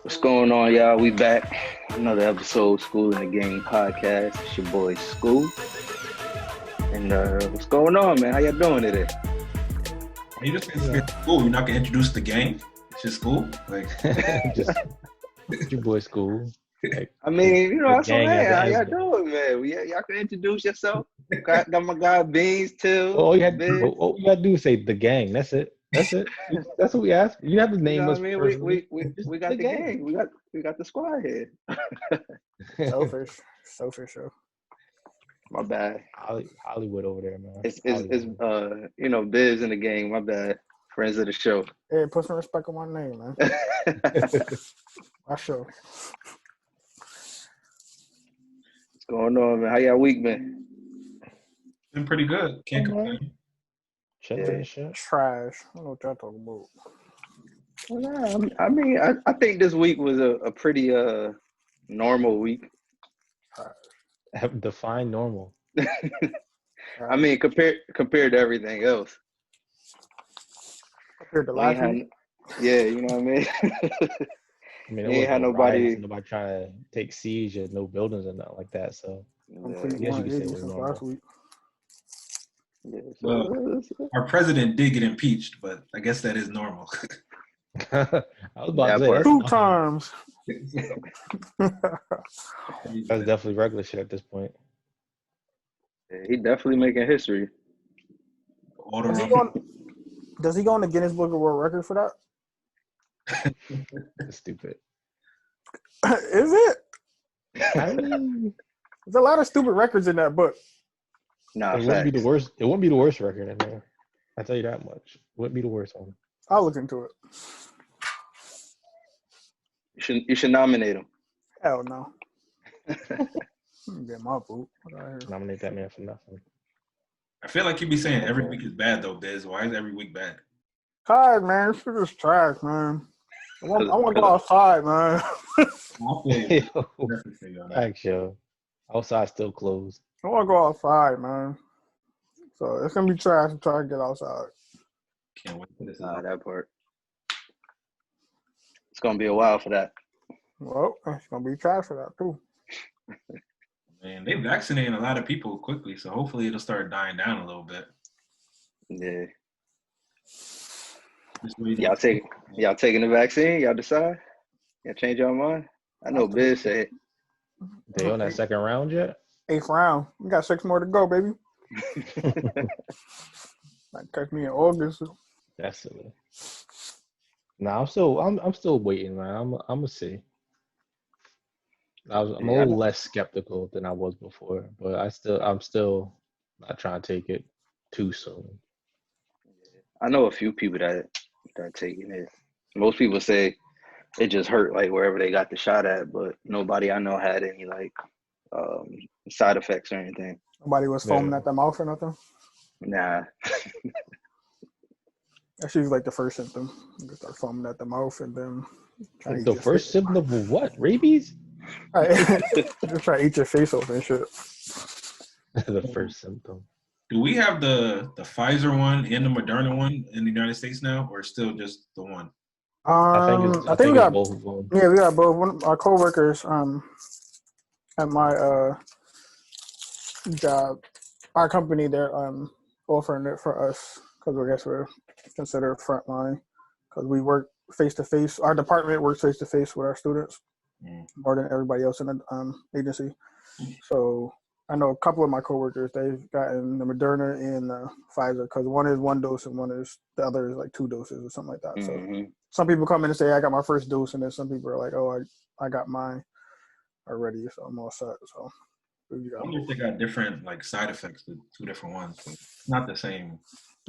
What's going on, y'all? We back. Another episode, School in the Game podcast. It's your boy, School. And what's going on, man? How y'all doing today? You just it's school. You're not gonna introduce the gang. It's just school. Like, just your boy, School. Like, I mean, that's what gang I'm at the How end. y'all doing, man? Y'all can introduce yourself. Got my guy Beans too. all you gotta do is say the gang. That's it. That's what we ask. You have to name us. I mean, we got the gang. We got the squad here. Selfish. My bad. Hollywood over there, man. It's Biz in the gang. My bad. Friends of the show. Hey, put some respect on my name, man. My show. What's going on, man? How y'all week been? been pretty good. Can't complain. Shit. Trash. I don't know what y'all talking about. Well, nah, I mean, I think this week was a pretty normal week. Define normal. I mean, compared to everything else. Compared to last week? Yeah, you know what I mean? I mean, ain't had nobody trying to take siege at no buildings and nothing like that. So I'm yeah, pretty I guess you could say it since was normal. last week. yeah, Well, our president did get impeached, but I guess that is normal. I was about to say part. that's 2 nothing. times. That's definitely regular shit at this point. he definitely making history. All the Does he, wrong- go, does he go on the Guinness Book of World Record for that? That's stupid. Is it? I mean, There's a lot of stupid records in that book. Nah, it wouldn't be the facts. worst. It wouldn't be the worst record in there. I tell you that much. It wouldn't be the worst one. I'll look into it. You should nominate him. Hell no. Get my boot. Nominate that man for nothing. I feel like you be saying every week is bad though, Biz. Why is every week bad? God, man, this shit is trash, man. I want to go outside, man. I feel you. Yo, Definitely feel you on that. facts, yo. Outside still closed. I want to go outside, man. So it's gonna be trash to try to get outside. Can't wait for this. Nah, that part. It's gonna be a while for that. Well, it's gonna be trash for that too. Man, they vaccinating a lot of people quickly, so hopefully it'll start dying down a little bit. Yeah. This way Y'all taking the vaccine? Y'all decide? Y'all change your mind? I know Biz said. They on that second round yet? 8th round. We got 6 more to go, baby. Might catch me in August. That's silly. Nah, I'm still waiting, man. I'm gonna see. I'm a little less skeptical than I was before, but I'm still not trying to take it too soon. I know a few people that are taking it. Most people say it just hurt like wherever they got the shot at, but nobody I know had any like side effects or anything. Nobody was foaming at the mouth or nothing. Nah. That's usually like the first symptom. You start foaming at the mouth and then try to eat The your first face. symptom of what? Rabies? Just try to eat your face off and shit. The first symptom. Do we have the Pfizer one and the Moderna one in the United States now, or still just the one? I think we it's got both of them. Yeah, we got both. One of our coworkers at my job, our company, they're offering it for us because I guess we're considered frontline because we work face to face. Our department works face to face with our students more than everybody else in the agency. So I know a couple of my coworkers, they've gotten the Moderna and the Pfizer because one is 1 dose and the other is like 2 doses or something like that. Mm-hmm. So some people come in and say, I got my first dose, and then some people are like, oh, I got mine already, so I'm all set. So I wonder if they got different like side effects to 2 different ones. It's not the same.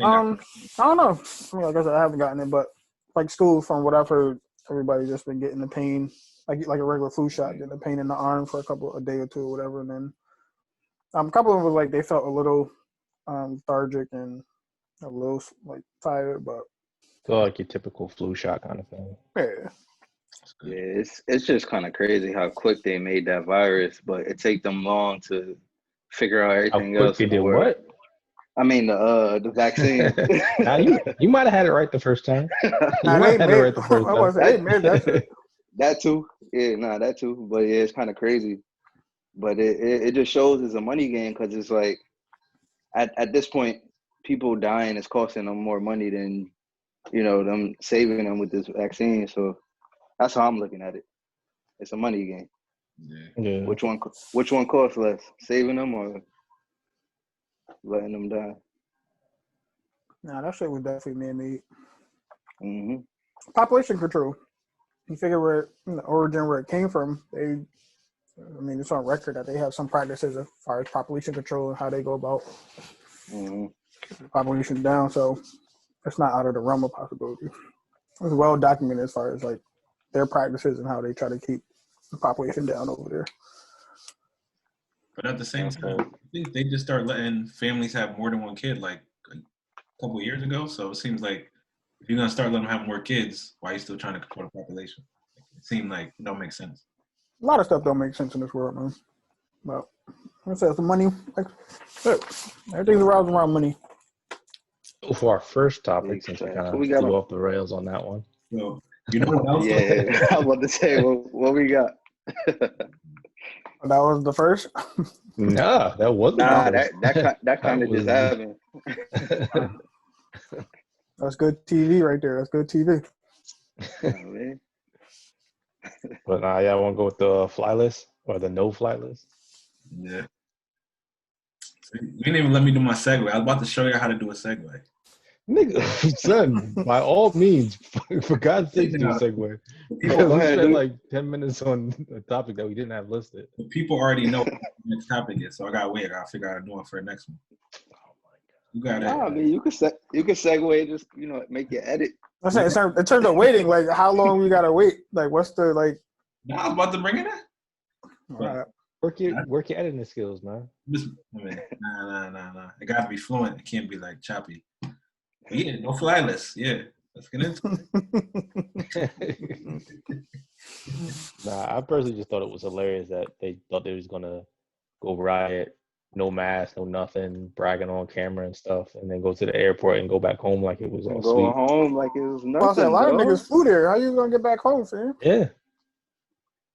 I don't know. I mean, like I said, I haven't gotten it, but like school, from what I've heard, everybody's just been getting the pain, like a regular flu shot, getting the pain in the arm for a day or 2 or whatever, and then a couple of them was like they felt a little lethargic and a little like tired, but So like your typical flu shot kind of thing. yeah. Yeah, it's just kind of crazy how quick they made that virus, but it take them long to figure out everything How quick else they in the did world. what? I mean the vaccine. Now you might have had it right the first time. You Nah, might they have had it made. right the first I was time. they made that shit. That too. Yeah, nah, that too. But yeah, it's kind of crazy. But it just shows it's a money game because it's like at this point, people dying is costing them more money than them saving them with this vaccine. So that's how I'm looking at it. It's a money game. Yeah. Which one costs less, saving them or letting them die? Nah, that shit was definitely man-made. Mm-hmm. Population control. You figure where the origin where it came from. It's on record that they have some practices as far as population control and how they go about keeping the population down. So it's not out of the realm of possibility. It's well documented as far as like their practices and how they try to keep the population down over there. But at the same time, I think they just start letting families have more than one kid like a couple of years ago. So it seems like if you're gonna start letting them have more kids, why are you still trying to control the population? It seemed like it don't make sense. A lot of stuff don't make sense in this world, man. But like I said, the money, like everything's around money. For our first topic, since we kind of flew off the rails on that one. So you know what else? Yeah, I was about to say what we got. That was the first. Nah, that wasn't. Nah, that kind of just happened. That's good TV right there. That's good TV. Man. But y'all want to go with the fly list or the no fly list? Yeah. You didn't even let me do my segue. I was about to show you how to do a segue. Nigga, son, by all means, for God's sake, do a segue. Because we spent like 10 minutes on a topic that we didn't have listed. People already know what the next topic is, so I gotta wait. I gotta figure out how to do it for the next one. You got it. Nah, I mean, you could segue, just make your edit. I'm saying in terms of waiting, like how long we gotta wait? Like what's the like? Nah, I was about to bring it in. Right. Work your editing skills, man. Nah. It gotta be fluent. It can't be like choppy. But yeah, no fly list. Yeah, let's get into it. Nah, I personally just thought it was hilarious that they thought they was gonna go riot, no mask, no nothing, bragging on camera and stuff, and then go to the airport and go back home like it was all sweet. Go home like it was nothing. Well, I said, a lot of niggas flew there. How you gonna get back home, fam? Yeah.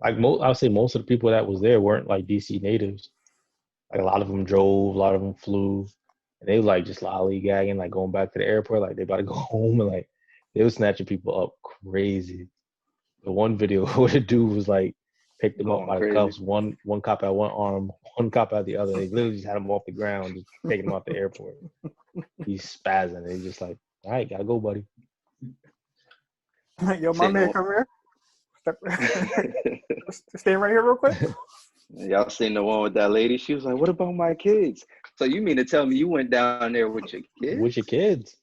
Like I would say most of the people that was there weren't like DC natives. Like a lot of them drove, a lot of them flew, and they were like just lollygagging, like going back to the airport, like they about to go home, and like they were snatching people up crazy. The one video where the dude was like picked them up by the cuffs, one cop at one arm, one cop at the other. They literally just had him off the ground, just taking him off the airport. He's spazzing. He's just like, all right, gotta go, buddy. Yo, my man, come here. Stay right here real quick. Y'all seen the one with that lady? She was like, what about my kids? So you mean to tell me you went down there with your kids? With your kids.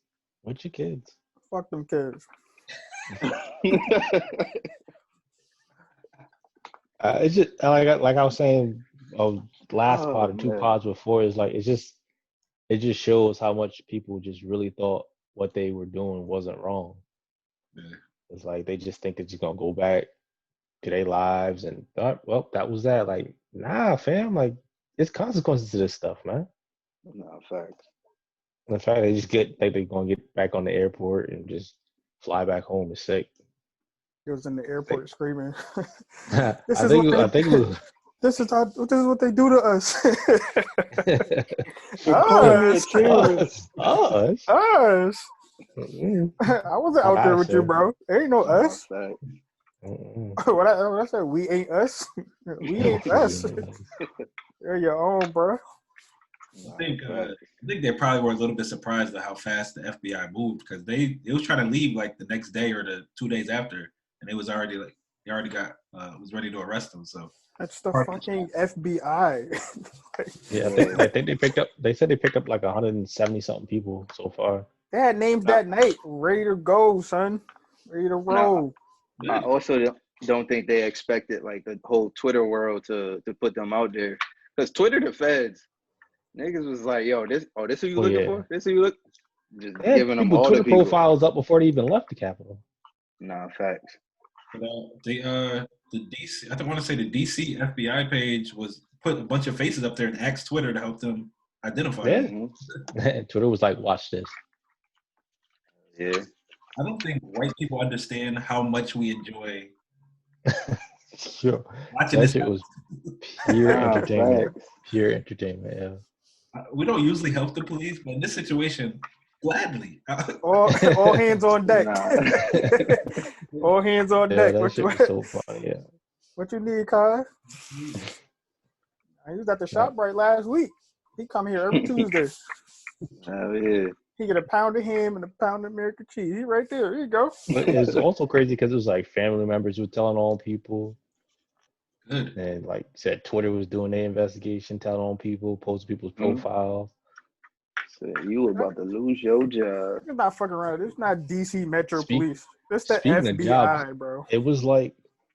With your kids. Fuck them kids. It's just like I was saying last pod or two pods before, is like it just shows how much people just really thought what they were doing wasn't wrong. Yeah. It's like they just think they're just gonna go back to their lives and thought, well, that was that. Like, nah, fam, like there's consequences to this stuff, man. Nah, facts. In fact, they just get like they're gonna get back on the airport and just fly back home is sick. He was in the airport screaming. I think it was. This is what they do to us. Us. I wasn't out there with you, bro. There ain't no us. What I said, we ain't us. We ain't us. You're your own, bro. I think they probably were a little bit surprised at how fast the FBI moved, because they was trying to leave like the next day or the 2 days after, and it was already like they already got was ready to arrest them. So that's the fucking FBI. Yeah, I think they picked up. They said they picked up like 170 something people so far. They had names that night, ready to go, son, ready to roll. I also don't think they expected like the whole Twitter world to put them out there, because Twitter, the feds, niggas was like, yo, this who you looking for? This who you look? Just giving them all Twitter the people profiles up before they even left the Capitol. Nah, facts. The DC, I want to say the DC FBI page was put a bunch of faces up there and asked Twitter to help them identify. Yeah. Them. Twitter was like, watch this. Yeah. I don't think white people understand how much we enjoy Sure. Watching That this, shit was pure Nah, entertainment. facts. Pure entertainment, yeah. we don't usually help the police, but in this situation, gladly. All hands on deck. Nah. All hands on Yeah, deck. that shit was so funny, yeah. What you need, Kai? He was at the shop right last week. He come here every Tuesday. Hell yeah. He get a pound of ham and a pound of American cheese. He right there. Here you go. But it's also crazy because it was like family members who were telling on people. Good. And like said, Twitter was doing their investigation, telling on people, posting people's profiles. So you about to lose your job. It's not fucking around. It's not DC Metro Police. It's the Speaking of FBI, jobs, bro. it was like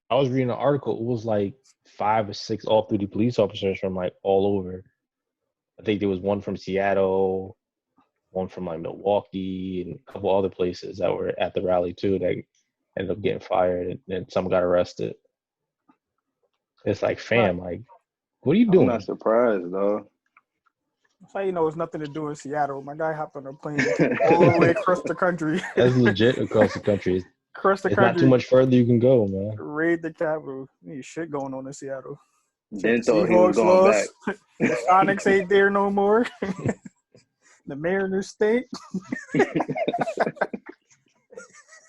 I was reading an article. It was like 5 or 6 off-duty police officers from like all over. I think there was one from Seattle, one from like Milwaukee, and a couple other places that were at the rally too that ended up getting fired, and then some got arrested. It's like, fam, like, what are you doing? I'm not surprised though. That's how you know it's nothing to do in Seattle. My guy hopped on a plane all the way across the country. That's legit across the country. Across the It's country. not too much further you can go, man. Raid the Capitol. Ain't shit going on in Seattle. Then thought he was going back. The Sonics ain't there no more. The Mariners stink.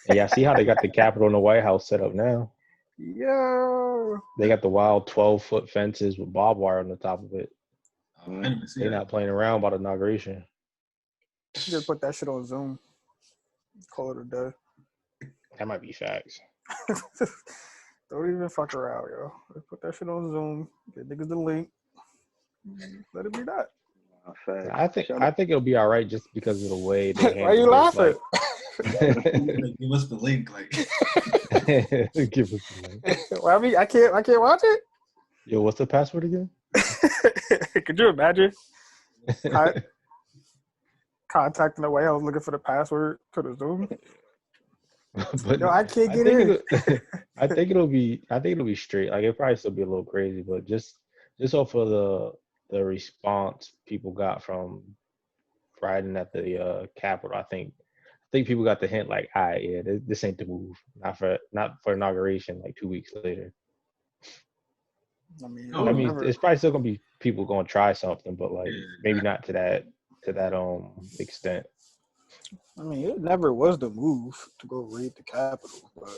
Yeah, see how they got the Capitol and the White House set up now. Yo. They got the wild 12-foot fences with barbed wire on the top of it. I didn't even see They're that. not playing around about inauguration. Just put that shit on Zoom. Call it a day. That might be facts. Don't even fuck around, yo. Just put that shit on Zoom. Get niggas the link. Let it be that. Facts. I think it'll be all right just because of the way they handle Why you it. laughing? Give us the link, like. Give us the link. Well, I mean, I can't watch it. Yo, what's the password again? Could you imagine? Contacting the White House looking for the password to the Zoom. But Yo, I can't get in. I think it'll be straight. Like, it'll probably still be a little crazy, but just off of the response people got from riding at the Capitol, I think people got the hint, like, all right, yeah, this ain't the move. Not for inauguration, like 2 weeks later. I mean, it's probably still gonna be people gonna try something, but like maybe not to that extent. I mean, it never was the move to go raid the Capitol, but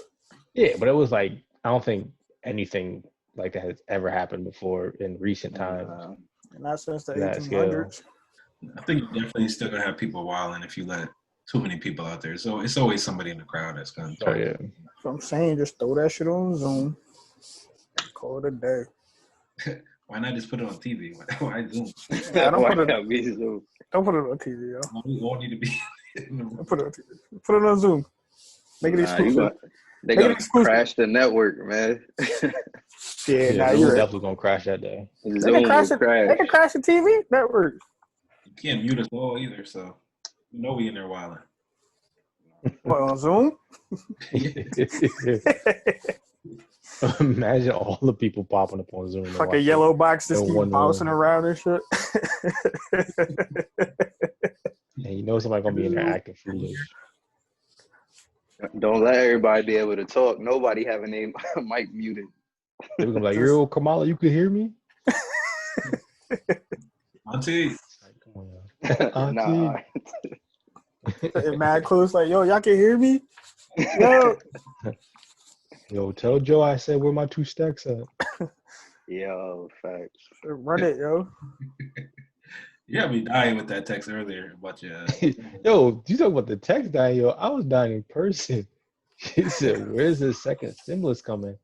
yeah, but it was like, I don't think anything like that has ever happened before in recent times. Not since the That 1800s. I think you're definitely still gonna have people wilding if you let too many people out there. So it's always somebody in the crowd that's gonna. Oh yeah. So I'm saying, just throw that shit on Zoom. Call it a day. Why not just put it on TV? Why Zoom? Yeah, don't put it on TV, yo. We all need to be. Put it on TV. Put it on Zoom. Make it exclusive. They're going to crash the network, man. Yeah, nah, you're right. definitely going to crash that day. They can crash the TV network. You can't mute us all either, so you know we in there wilding. What, on Zoom? Imagine all the people popping up on Zoom. Like a yellow box just keep bouncing around and shit. Yeah, you know somebody going to be in there acting foolish. Don't let everybody be able to talk. Nobody having their mic muted. They're going to be like, yo, Kamala, you can hear me? Auntie. Nah. Mad close, like, yo, y'all can hear me? Yo, tell Joe I said where my 2 stacks at. Yo, facts. Run it, yo. You got me dying with that text earlier about your. Yo, you talk about the text dying, yo. I was dying in person. She said, where's the second stimulus coming?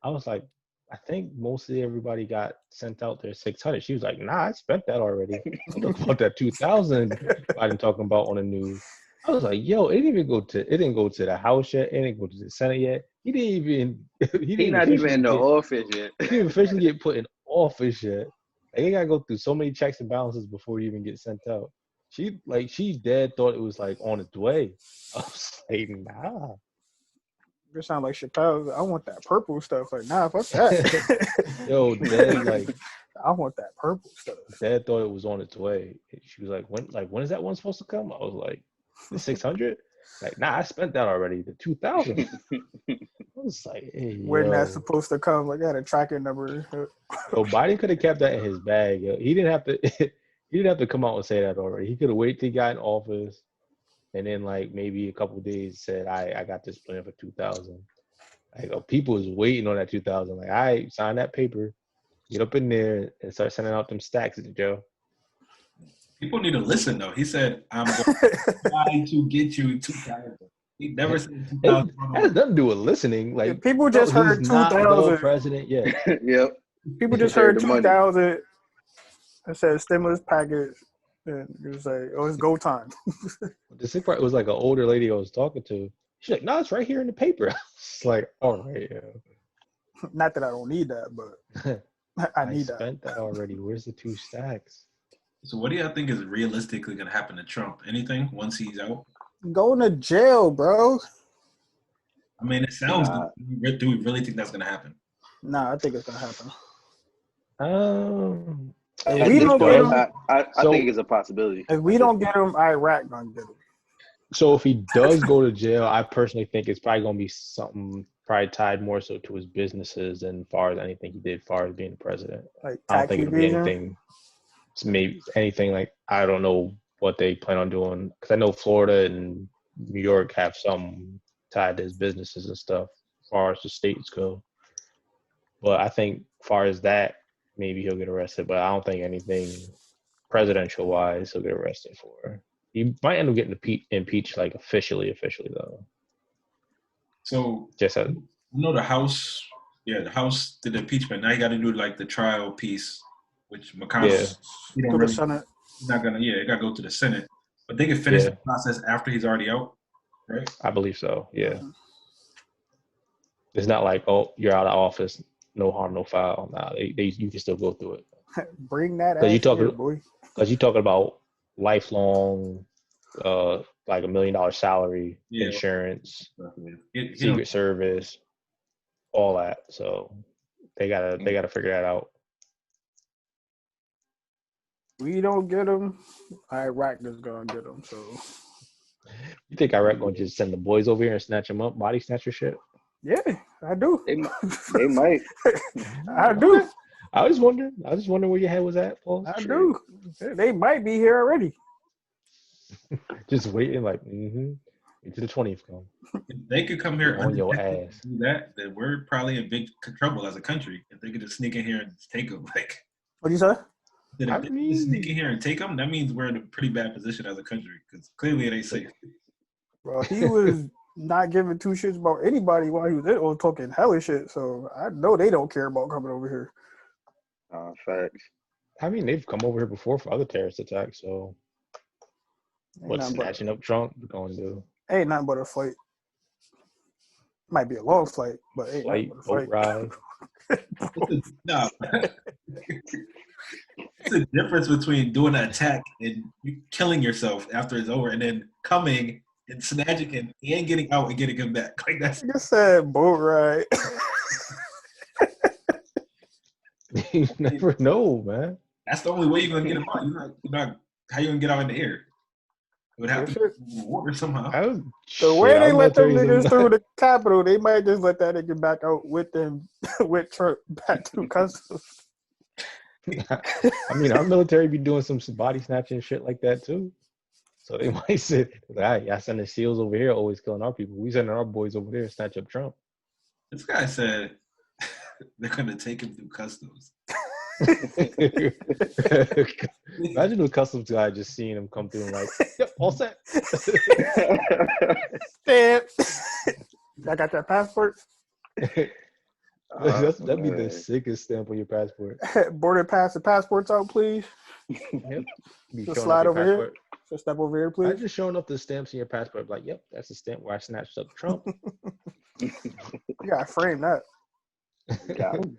I was like, I think mostly everybody got sent out their 600. She was like, nah, I spent that already. I'm talking about that 2,000 Biden talking about on the news. I was like, yo, it didn't go to the House yet. It didn't go to the Senate yet. He not even in the office yet. He didn't officially get put in office yet. Like, he gotta go through so many checks and balances before he even gets sent out. She dead thought it was like on its way. I was like, nah. You sound like Chappelle. I want that purple stuff. Like, nah, fuck that. Yo, Dad, like, I want that purple stuff. Dad thought it was on its way. She was like, when is that one supposed to come? I was like, the 600? Like, nah, I spent that already. The 2,000. I was was like, hey, when that's yo. supposed to come. Like, I had a tracking number. Yo, Biden could have kept that in his bag. Yo. He didn't have to. He didn't have to come out and say that already. He could have waited till he got in office, and then like maybe a couple of days said, I got this plan for 2000. Like people was waiting on that 2000. Like, I sign that paper, get up in there, and start sending out them stacks, Joe. People need to listen though. He said, "I'm going to try to get you 2000." He never said 2000. That has nothing to do with listening. Like, people just heard he's not the 2000. president yet. Yep. People just heard 2000 and said stimulus package, and you was like, "Oh, it's go time." The sick part was like an older lady I was talking to. She's like, "No, it's right here in the paper." It's like, all right, yeah. Not that I don't need that, but I need that. I spent that already. Where's the 2 stacks? So what do y'all think is realistically going to happen to Trump? Anything once he's out? Going to jail, bro. I mean, it sounds good. Do we really think that's going to happen? Nah, I think it's going to happen. I think it's a possibility. If we don't get him, Iraq gonna get him. So if he does go to jail, I personally think it's probably gonna be something probably tied more so to his businesses than far as anything he did, far as being the president. Like I don't think it'll be anything. Maybe anything like, I don't know what they plan on doing, because I know Florida and New York have some tied to his businesses and stuff, as far as the states go. But I think, as far as that, maybe he'll get arrested, but I don't think anything presidential-wise he'll get arrested for. He might end up getting impeached, like officially though. So, just the House, the House did the impeachment. Now you got to do like the trial piece, which McConnell, he don't really, Senate. He's not gonna, it got to go to the Senate, but they can finish the process after he's already out, right? I believe so. Yeah, it's not like, oh, you're out of office, no harm, no foul. Nah, you can still go through it. Bring that ass here, boy. Because you're talking about lifelong, like $1 million salary, insurance, Secret Service, all that. So they gotta figure that out. We don't get them, Iraq is gonna get them. So you think Iraq gonna just send the boys over here and snatch them up, body snatcher shit? Yeah, I do. They might. I do. I was wondering where your head was at, Paul. I do. They might be here already. Just waiting, like, into the 20th come. If they could come here on your ass. Do that, then we're probably in big trouble as a country. If they could just sneak in here and take them, like. What do you say? If they sneak in here and take them, that means we're in a pretty bad position as a country, because clearly it ain't safe. Bro, he was not giving 2 shits about anybody while he was there, or talking hella shit. So I know they don't care about coming over here. Facts. I mean, they've come over here before for other terrorist attacks, so what's snatching up Trump going to do? Ain't nothing but a flight. Might be a long flight, but ain't nothing but a flight. Ride. No. It's a difference between doing an attack and killing yourself after it's over, and then coming and snatching him and getting out and getting him back. Like that's. You said boat ride. You never know, man. That's the only way you're gonna get him out. You're not. How you gonna get out in the air? It would have to be water somehow. The way they let them niggas through the Capitol, they might just let that nigga back out with them, with Trump back through customs. I mean, our military be doing some body snatching shit like that too. So they might say, y'all sending SEALs over here always killing our people. We sending our boys over there to snatch up Trump. This guy said they're gonna take him through customs. Imagine the customs guy just seeing him come through and like, yep, all set. Stamp. I got that passport. That'd be the sickest stamp on your passport. Border pass and passports out, please. Yep. Just slide over here. So step over here, please. I'm just showing up the stamps in your passport. Like, yep, that's the stamp where I snatched up Trump. You gotta frame that. Got him.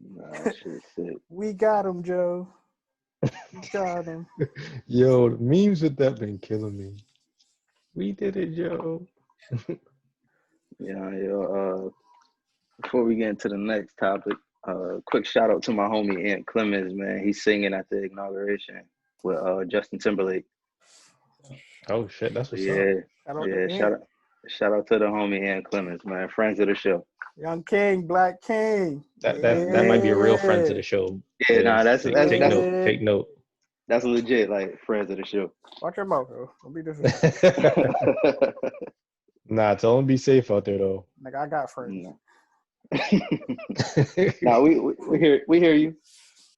Nah, shit sick. We got him, Joe. We got him. Yo, the memes with that been killing me. We did it, Joe. Before we get into the next topic, quick shout out to my homie Ant Clemens, man. He's singing at the inauguration with Justin Timberlake. Oh shit, that's what's up. Shout Shout out to the homie Ann Clemens, man. Friends of the show. Young King, Black King. That might be a real friend to the show. Yeah, nah, Take note. Take note. That's legit, like friends of the show. Watch your mouth, though. Don't be disrespectful. Nah, tell them be safe out there, though. Like, I got friends. Nah, we hear you.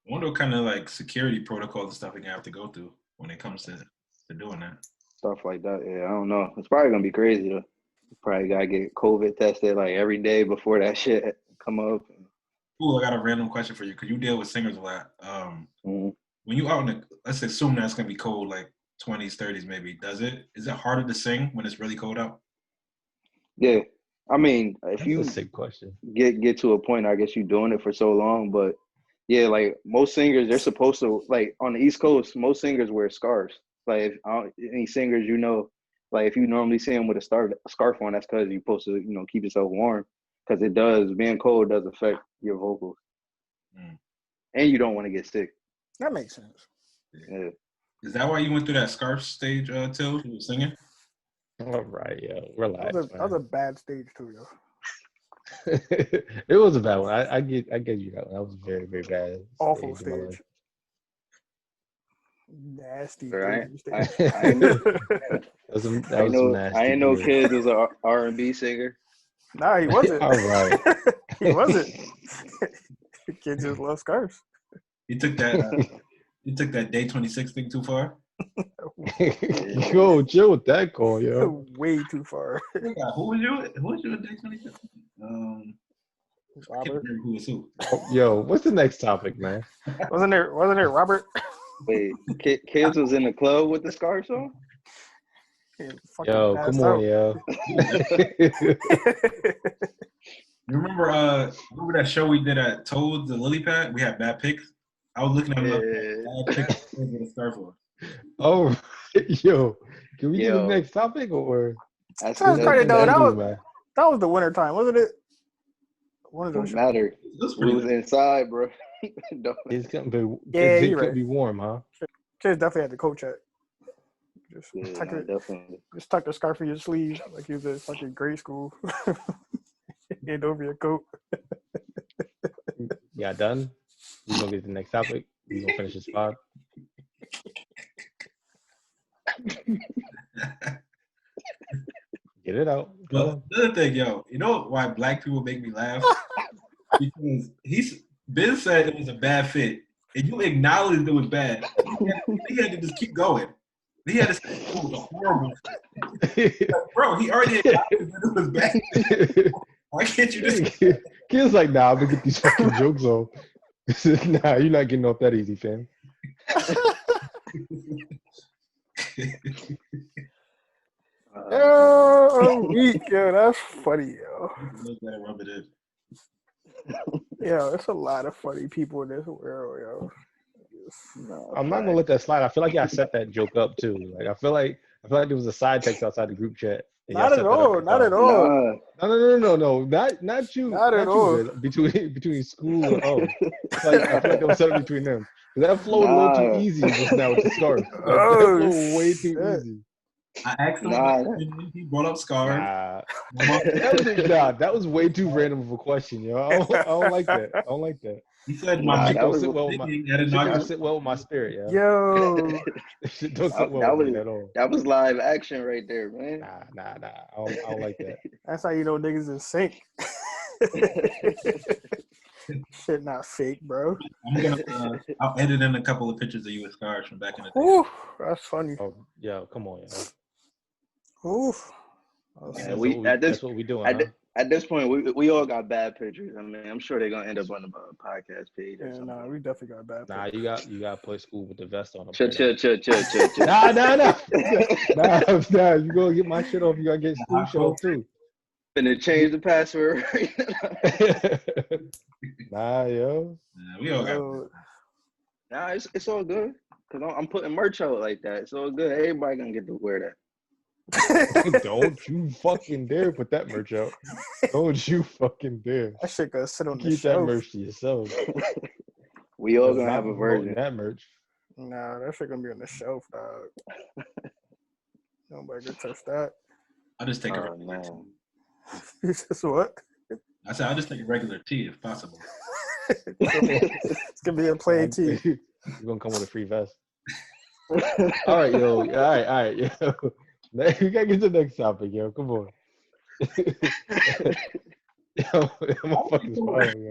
I wonder what kind of like security protocols and stuff we have to go through when it comes to doing that. Stuff like that. Yeah, I don't know. It's probably gonna be crazy though. Probably gotta get COVID tested like every day before that shit come up. Ooh, I got a random question for you because you deal with singers a lot. When you out in the, let's assume that it's gonna be cold, like 20s, 30s, maybe. Is it harder to sing when it's really cold out? Yeah, I mean, if That's you a sick question. get to a point, I guess you're doing it for so long, but yeah, like most singers, they're supposed to like on the East Coast. Most singers wear scarves. Like any singers, like if you normally see them with a scarf on, that's because you're supposed to, keep yourself warm. Because being cold does affect your vocals, and you don't want to get sick. That makes sense. Yeah. Is that why you went through that scarf stage, Till? You were singing? All right, yo, relax. That was a bad stage too, yo. It was a bad one. I get you that one. That was very, very bad. Awful stage. Nasty. Right. Stage. I know. Nasty. I ain't know Kids was an R&B singer. Nah, he wasn't. All right. He wasn't. Kids just love scarves. You took that day 26 thing too far. Yo, chill with that call, yo. Way too far. Who was you at day 26? Robert. Who was who? Yo, what's the next topic, man? Wasn't there Robert? Wait, Kids was in the club with the scarves on? Yo, come on, yo. You remember that show we did at Toads, the Lily Pad? We had bad picks. I was looking at bad picks with a scarf on. Oh, yo, can we do the next topic or? That was the winter time, wasn't it? One of those. Don't matter. We was inside, bro. It's gonna be. Yeah, it could be warm, huh? Kids definitely had the coat check. Just tuck the scarf in your sleeve like you was in fucking grade school. Hand over your coat. Yeah, done. We gonna get to the next topic. We gonna finish this pod. Get it out. Well, another thing, yo, you know why black people make me laugh? Because Ben said it was a bad fit, and you acknowledged it was bad. He had to just keep going. He had to say it was a horrible fit. Like, bro, he already acknowledged that it was bad. Why can't you just? Kid's like, nah, I'm gonna get these fucking jokes off. Nah, you're not getting off that easy, fam. I'm weak, yo. That's funny, yo. Rub it in. Yeah, there's a lot of funny people in this world, yo. I'm not gonna let that slide. I feel like y'all set that joke up too. Like I feel like there was a side text outside the group chat. Not at all. Not at all. No. Not you. Not at all. You, between school and home. Like I feel like that was set up between them. That flowed a little too easy just now with the scarf. Like, that flowed way too easy. I asked him. He brought up scarf. That was way too random of a question, yo. I don't like that. He said my don't sit well with my spirit, yo. Yo. Don't sit well with me at all. That was live action right there, man. Nah. I don't like that. That's how you know niggas in sync. Shit not fake, bro. I'll edit in a couple of pictures of you with scars from back in the day. Ooh, that's funny. Oh, yo, come on, yo. Oof. That's what we doing. At this point, we all got bad pictures. I mean, I'm sure they're gonna end up on the podcast page. Yeah, nah, we definitely got bad. Nah, you got to play school with the vest on. Chill. Nah. You gonna get my shit off. You gotta get school shit off too. Finna change the password. Nah, yo. Nah, we all got. Nah, it's all good. Cause I'm putting merch out like that. It's all good. Everybody gonna get to wear that. Don't you fucking dare put that merch out. Don't you fucking dare. That shit gonna sit on the Keep shelf. that merch to yourself. We all gonna have a version. That merch. Nah, that shit gonna be on the shelf, dog. Nobody can touch that. I'll just take a Oh regular tea. man. You just what? I said I'll just take a regular tea if possible. It's gonna be a plain tea. You're gonna come with a free vest. All right, yo. All right, yo. We gotta get to the next topic, yo. Come on. Yo, I'm a fucking smile, yo.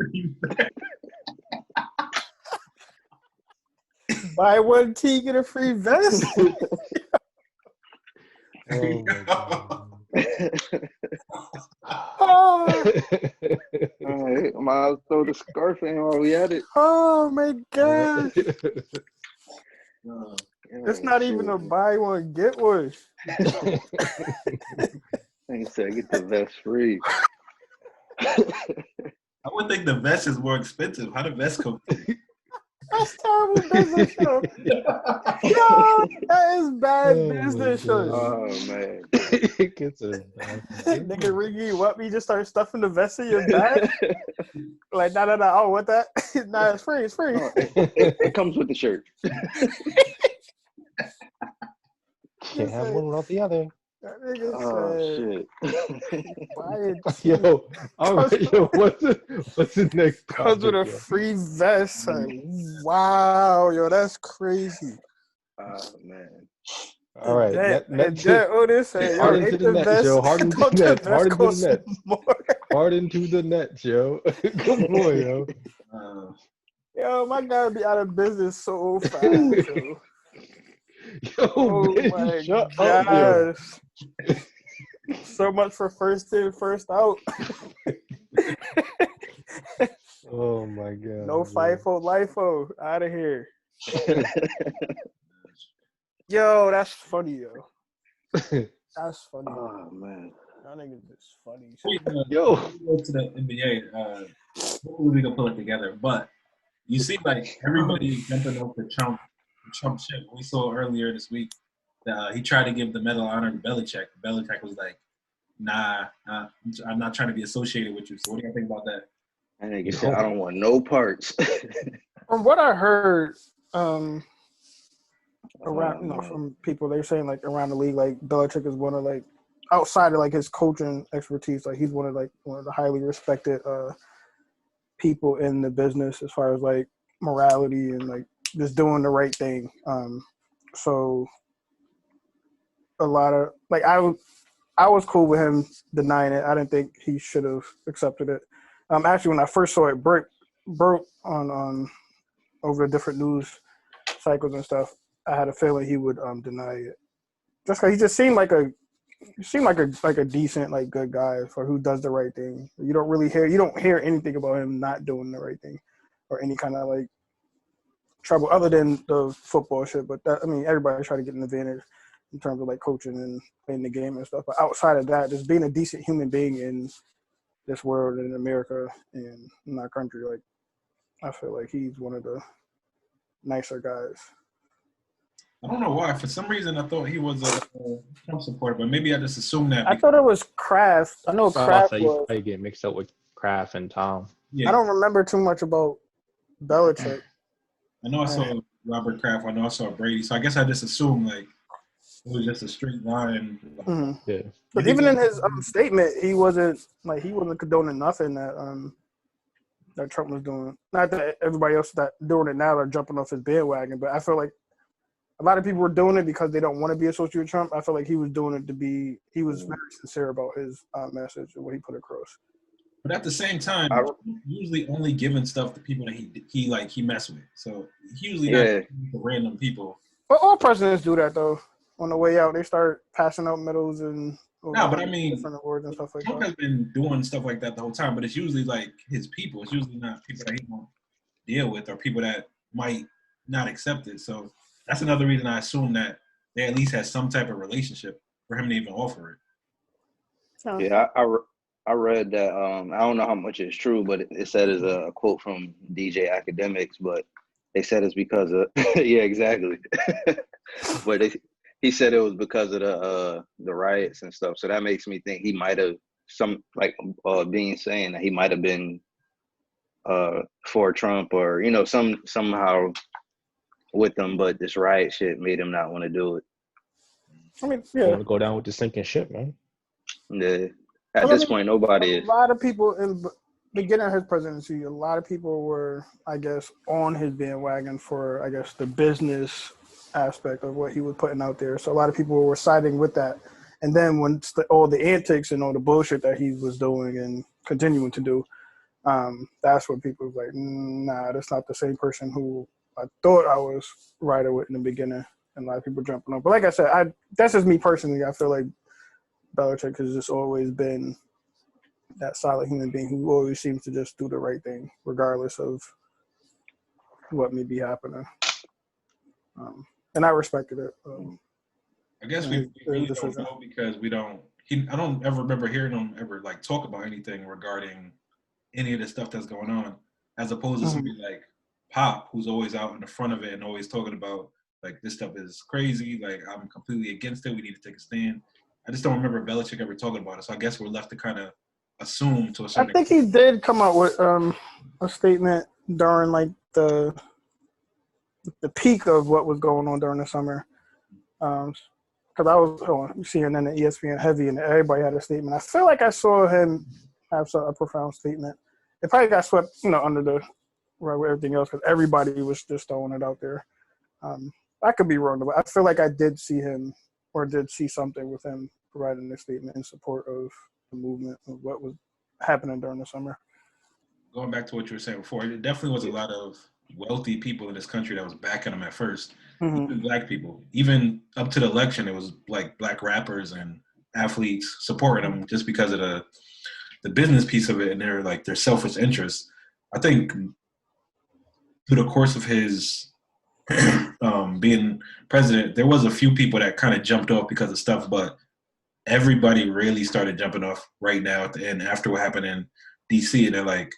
Buy one tea, get a free vest. Oh my god. Oh, All right, might as well throw the scarf in while we at it. oh my gosh. It's not even a buy one, get one. He said, get the vest free. I would think the vest is more expensive. How the vest come? That's terrible business show. Yo, that is bad business show. Oh man. It gets a Nigga ring you up, you just start stuffing the vest in your bag. Like, nah. Oh, what that? Nah, it's free. Oh, it comes with the shirt. Can't have one without the other. That nigga Oh said, shit. buy it. Yo, all right, yo, what's the next Comes with a topic, yo? free vest. Like, wow, yo, that's crazy. Oh man. All right, Otis, hey, yo, Harden ain't to the the Nets, yo. vest. Harden to Don't the the Nets. vest Harden to the cost Nets. more? Harden to the Nets, yo. Come on, yo. Yo, my guy be out of business so fast, yo. Yo, Oh bitch, my shut up, yo. gosh. So much for first in, first out. Oh my god. No FIFO, LIFO. Out of here. Yo, that's funny, yo. That's funny. Oh man. That nigga's just funny. Yo. Go to the NBA. Hopefully we can pull it together. But you see, like everybody jumping off the Trump ship. We saw earlier this week that he tried to give the Medal of Honor to Belichick. Belichick was like, "Nah, I'm not trying to be associated with you." So what do you think about that? That nigga said, I don't want no parts. From what I heard, around from people, they're saying like around the league, like Belichick is one of like outside of like his coaching expertise, like he's one of the highly respected people in the business as far as like morality and like just doing the right thing. So a lot of like I was cool with him denying it. I didn't think he should have accepted it. Actually, when I first saw it broke on over the different news cycles and stuff, I had a feeling he would deny it. Just because he just seemed like a decent, like good guy for who does the right thing. You don't hear anything about him not doing the right thing or any kind of like trouble other than the football shit. But that, I mean, everybody try to get an advantage in terms of like coaching and playing the game and stuff. But outside of that, just being a decent human being in this world and in America and in our country, like I feel like he's one of the nicer guys. I don't know why. For some reason, I thought he was a Trump supporter, but maybe I just assumed that. I thought it was Kraft. I know Kraft You was. probably get mixed up with Kraft and Tom. Yeah. I don't remember too much about Belichick. I know I saw Robert Kraft. I know I saw Brady. So I guess I just assumed like it was just a straight line. Mm-hmm. Yeah. But even in his statement, he wasn't condoning nothing that that Trump was doing. Not that everybody else that doing it now are jumping off his bandwagon, but I feel like a lot of people were doing it because they don't want to be associated with Trump. I feel like he was doing it he was very sincere about his message and what he put across. But at the same time, usually only giving stuff to people that he mess with. So he usually not giving to random people. But all presidents do that though. On the way out, they start passing out medals and but I mean, different awards and stuff like Trump that. has been doing stuff like that the whole time. But it's usually like his people. It's usually not people that he won't deal with or people that might not accept it. So that's another reason I assume that they at least had some type of relationship for him to even offer it. Yeah, I read that. I don't know how much is true, but it said it's a quote from DJ Academics, but they said it's because of yeah, exactly. But he said it was because of the riots and stuff. So that makes me think he might have saying that he might have been for Trump or somehow with them, but this riot shit made him not want to do it. I mean, You want to go down with the sinking ship, man. Yeah. At Well, I this mean, point, nobody a is. lot of people in the beginning of his presidency, a lot of people were, I guess, on his bandwagon for, I guess, the business aspect of what he was putting out there. So a lot of people were siding with that. And then when all the antics and all the bullshit that he was doing and continuing to do, that's when people were like, nah, that's not the same person who I thought I was riding with in the beginning. And a lot of people jumping on. But like I said, that's just me personally. I feel like Belichick has just always been that solid human being who always seems to just do the right thing, regardless of what may be happening. And I respected it. I guess we really don't know because we don't. I don't ever remember hearing him ever like talk about anything regarding any of the stuff that's going on, as opposed to somebody like Pop, who's always out in the front of it and always talking about like this stuff is crazy. Like I'm completely against it. We need to take a stand. I just don't remember Belichick ever talking about it. So I guess we're left to kind of assume to a certain extent. I think he did come out with a statement during like the peak of what was going on during the summer. Because I was CNN and ESPN heavy, and everybody had a statement. I feel like I saw him have a profound statement. It probably got swept, under the rug with everything else because everybody was just throwing it out there. I could be wrong, but I feel like I did see him or did see something with him providing a statement in support of the movement of what was happening during the summer. Going back to what you were saying before, it definitely was a lot of wealthy people in this country that was backing him at first. Even black people. Even up to the election, it was like black rappers and athletes supporting him just because of the business piece of it and their selfish interests. I think through the course of his being president, there was a few people that kind of jumped off because of stuff, but everybody really started jumping off right now at the end after what happened in DC, and they're like,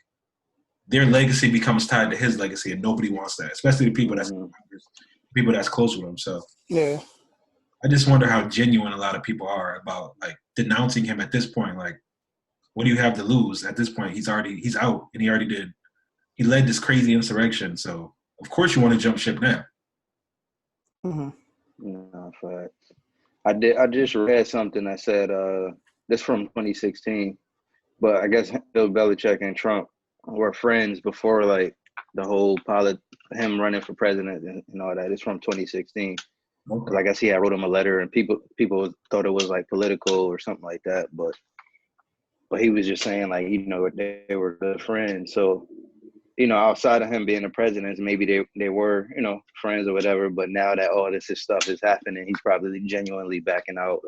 their legacy becomes tied to his legacy, and nobody wants that, especially the people that's close with him. So yeah, I just wonder how genuine a lot of people are about like denouncing him at this point. Like, what do you have to lose at this point? He's out, and he already did. He led this crazy insurrection, so of course you want to jump ship now. No, facts. I just read something that said this from 2016, but I guess Bill Belichick and Trump were friends before like the whole him running for president and all that. It's from 2016. Because I guess he had wrote him a letter, and people thought it was like political or something like that, but he was just saying like they were good friends. So outside of him being the president, maybe they were friends or whatever. But now that all this stuff is happening, he's probably genuinely backing out.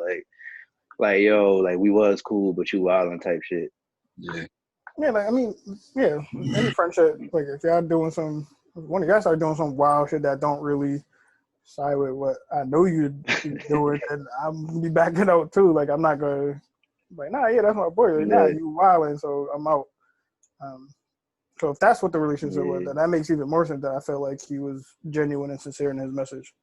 Like yo, like we was cool, but you wildin' type shit. Yeah. Yeah, like I mean, yeah, any friendship, like if y'all doing one of y'all start doing some wild shit that don't really side with what I know you doing, and I'm gonna be backing out too. Like I'm not gonna like, nah, yeah, that's my boy. Like, nah, you wilding, so I'm out. So if that's what the relationship was, then that makes even more sense. That I felt like he was genuine and sincere in his message.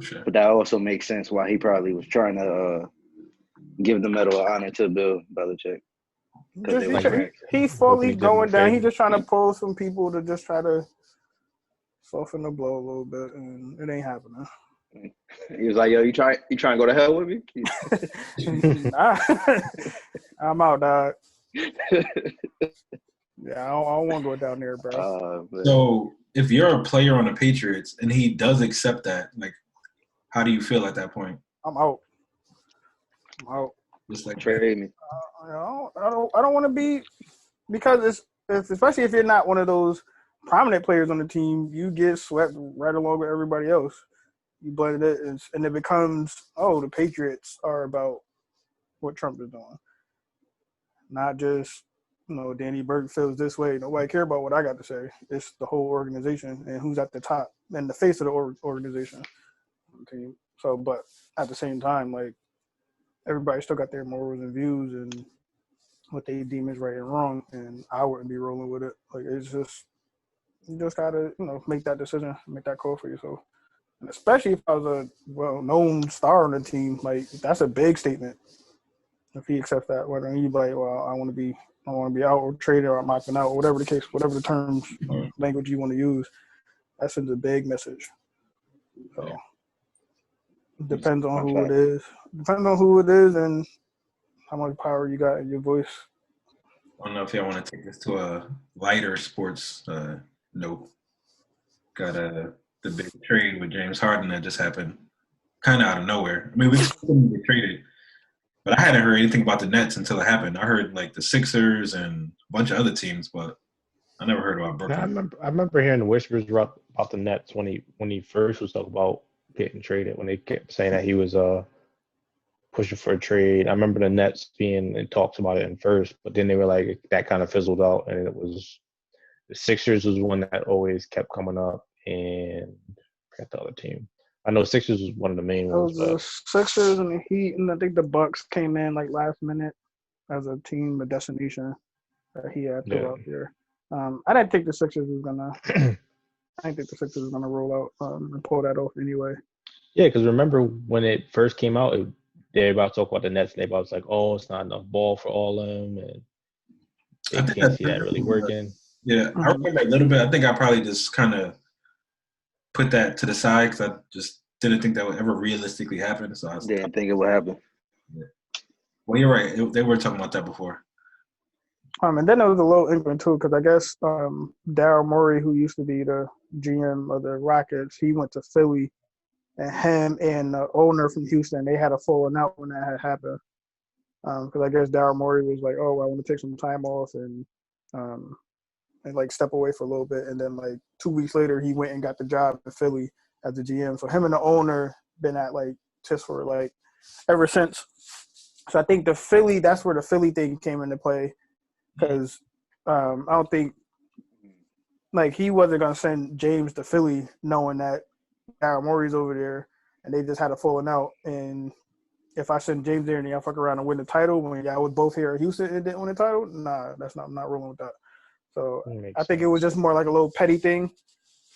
Sure. But that also makes sense why he probably was trying to give the Medal of Honor to Bill Belichick. He's fully going down. He's just trying to pull some people to just try to soften the blow a little bit, and it ain't happening. He was like, "Yo, you trying to go to hell with me?" Nah, I'm out, dog. Yeah, I don't want to go down there, bro. So if you're a player on the Patriots and he does accept that, like, how do you feel at that point? I'm out. Just like trade me. I don't want to be, because it's especially if you're not one of those prominent players on the team, you get swept right along with everybody else. You blend it, and it becomes, the Patriots are about what Trump is doing, not just Danny Burke feels this way. Nobody care about what I got to say. It's the whole organization and who's at the top and the face of the organization. Okay. So, but at the same time, like, everybody still got their morals and views and what they deem is right and wrong, and I wouldn't be rolling with it. Like, it's just, you just gotta, make that decision, make that call for yourself. And especially if I was a well-known star on the team, like, that's a big statement. If he accepts that, whether he's like, well, I want to be out or traded or I'm opting out, or whatever the case, whatever the terms or language you want to use, that sends a big message. So it depends on who it is. Depends on who it is and how much power you got in your voice. I don't know if y'all want to take this to a lighter sports note. Got the big trade with James Harden that just happened, kind of out of nowhere. I mean, we couldn't get traded, but I hadn't heard anything about the Nets until it happened. I heard like the Sixers and a bunch of other teams, but I never heard about No, Brooklyn. I remember hearing the whispers about the Nets when he first was talking about getting traded. When they kept saying that he was pushing for a trade. I remember the Nets being in talks about it in first, but then they were like that kind of fizzled out, and it was the Sixers was one that always kept coming up, and I forgot the other team. I know Sixers was one of the main It ones, was the but Sixers and the Heat, and I think the Bucks came in like last minute as a team, a destination that he had threw out there. I didn't think the Sixers was gonna. I didn't think the Sixers was gonna roll out and pull that off anyway. Yeah, because remember when it first came out, they were about to talk about the Nets, and they was like, "Oh, it's not enough ball for all of them," and they can't see that really working. Yeah, I remember a little bit. I think I probably just kind of put that to the side because I just didn't think that would ever realistically happen. So I didn't think it would happen. Yeah. Well, you're right. They were talking about that before. And then there was a little inkling too, because I guess Daryl Morey, who used to be the GM of the Rockets, he went to Philly, and him and the owner from Houston, they had a falling out when that had happened. Because I guess Daryl Morey was like, "Oh, I want to take some time off and like step away for a little bit," and then like 2 weeks later, he went and got the job in Philly as the GM. So him and the owner been at like just for like ever since. So I think that's where the Philly thing came into play. Because I don't think, like, he wasn't going to send James to Philly knowing that Daryl Morey's over there, and they just had a falling out. And if I send James there and y'all fuck around and win the title when y'all was both here at Houston and didn't win the title, nah, I'm not rolling with that. So I think it was just more like a little petty thing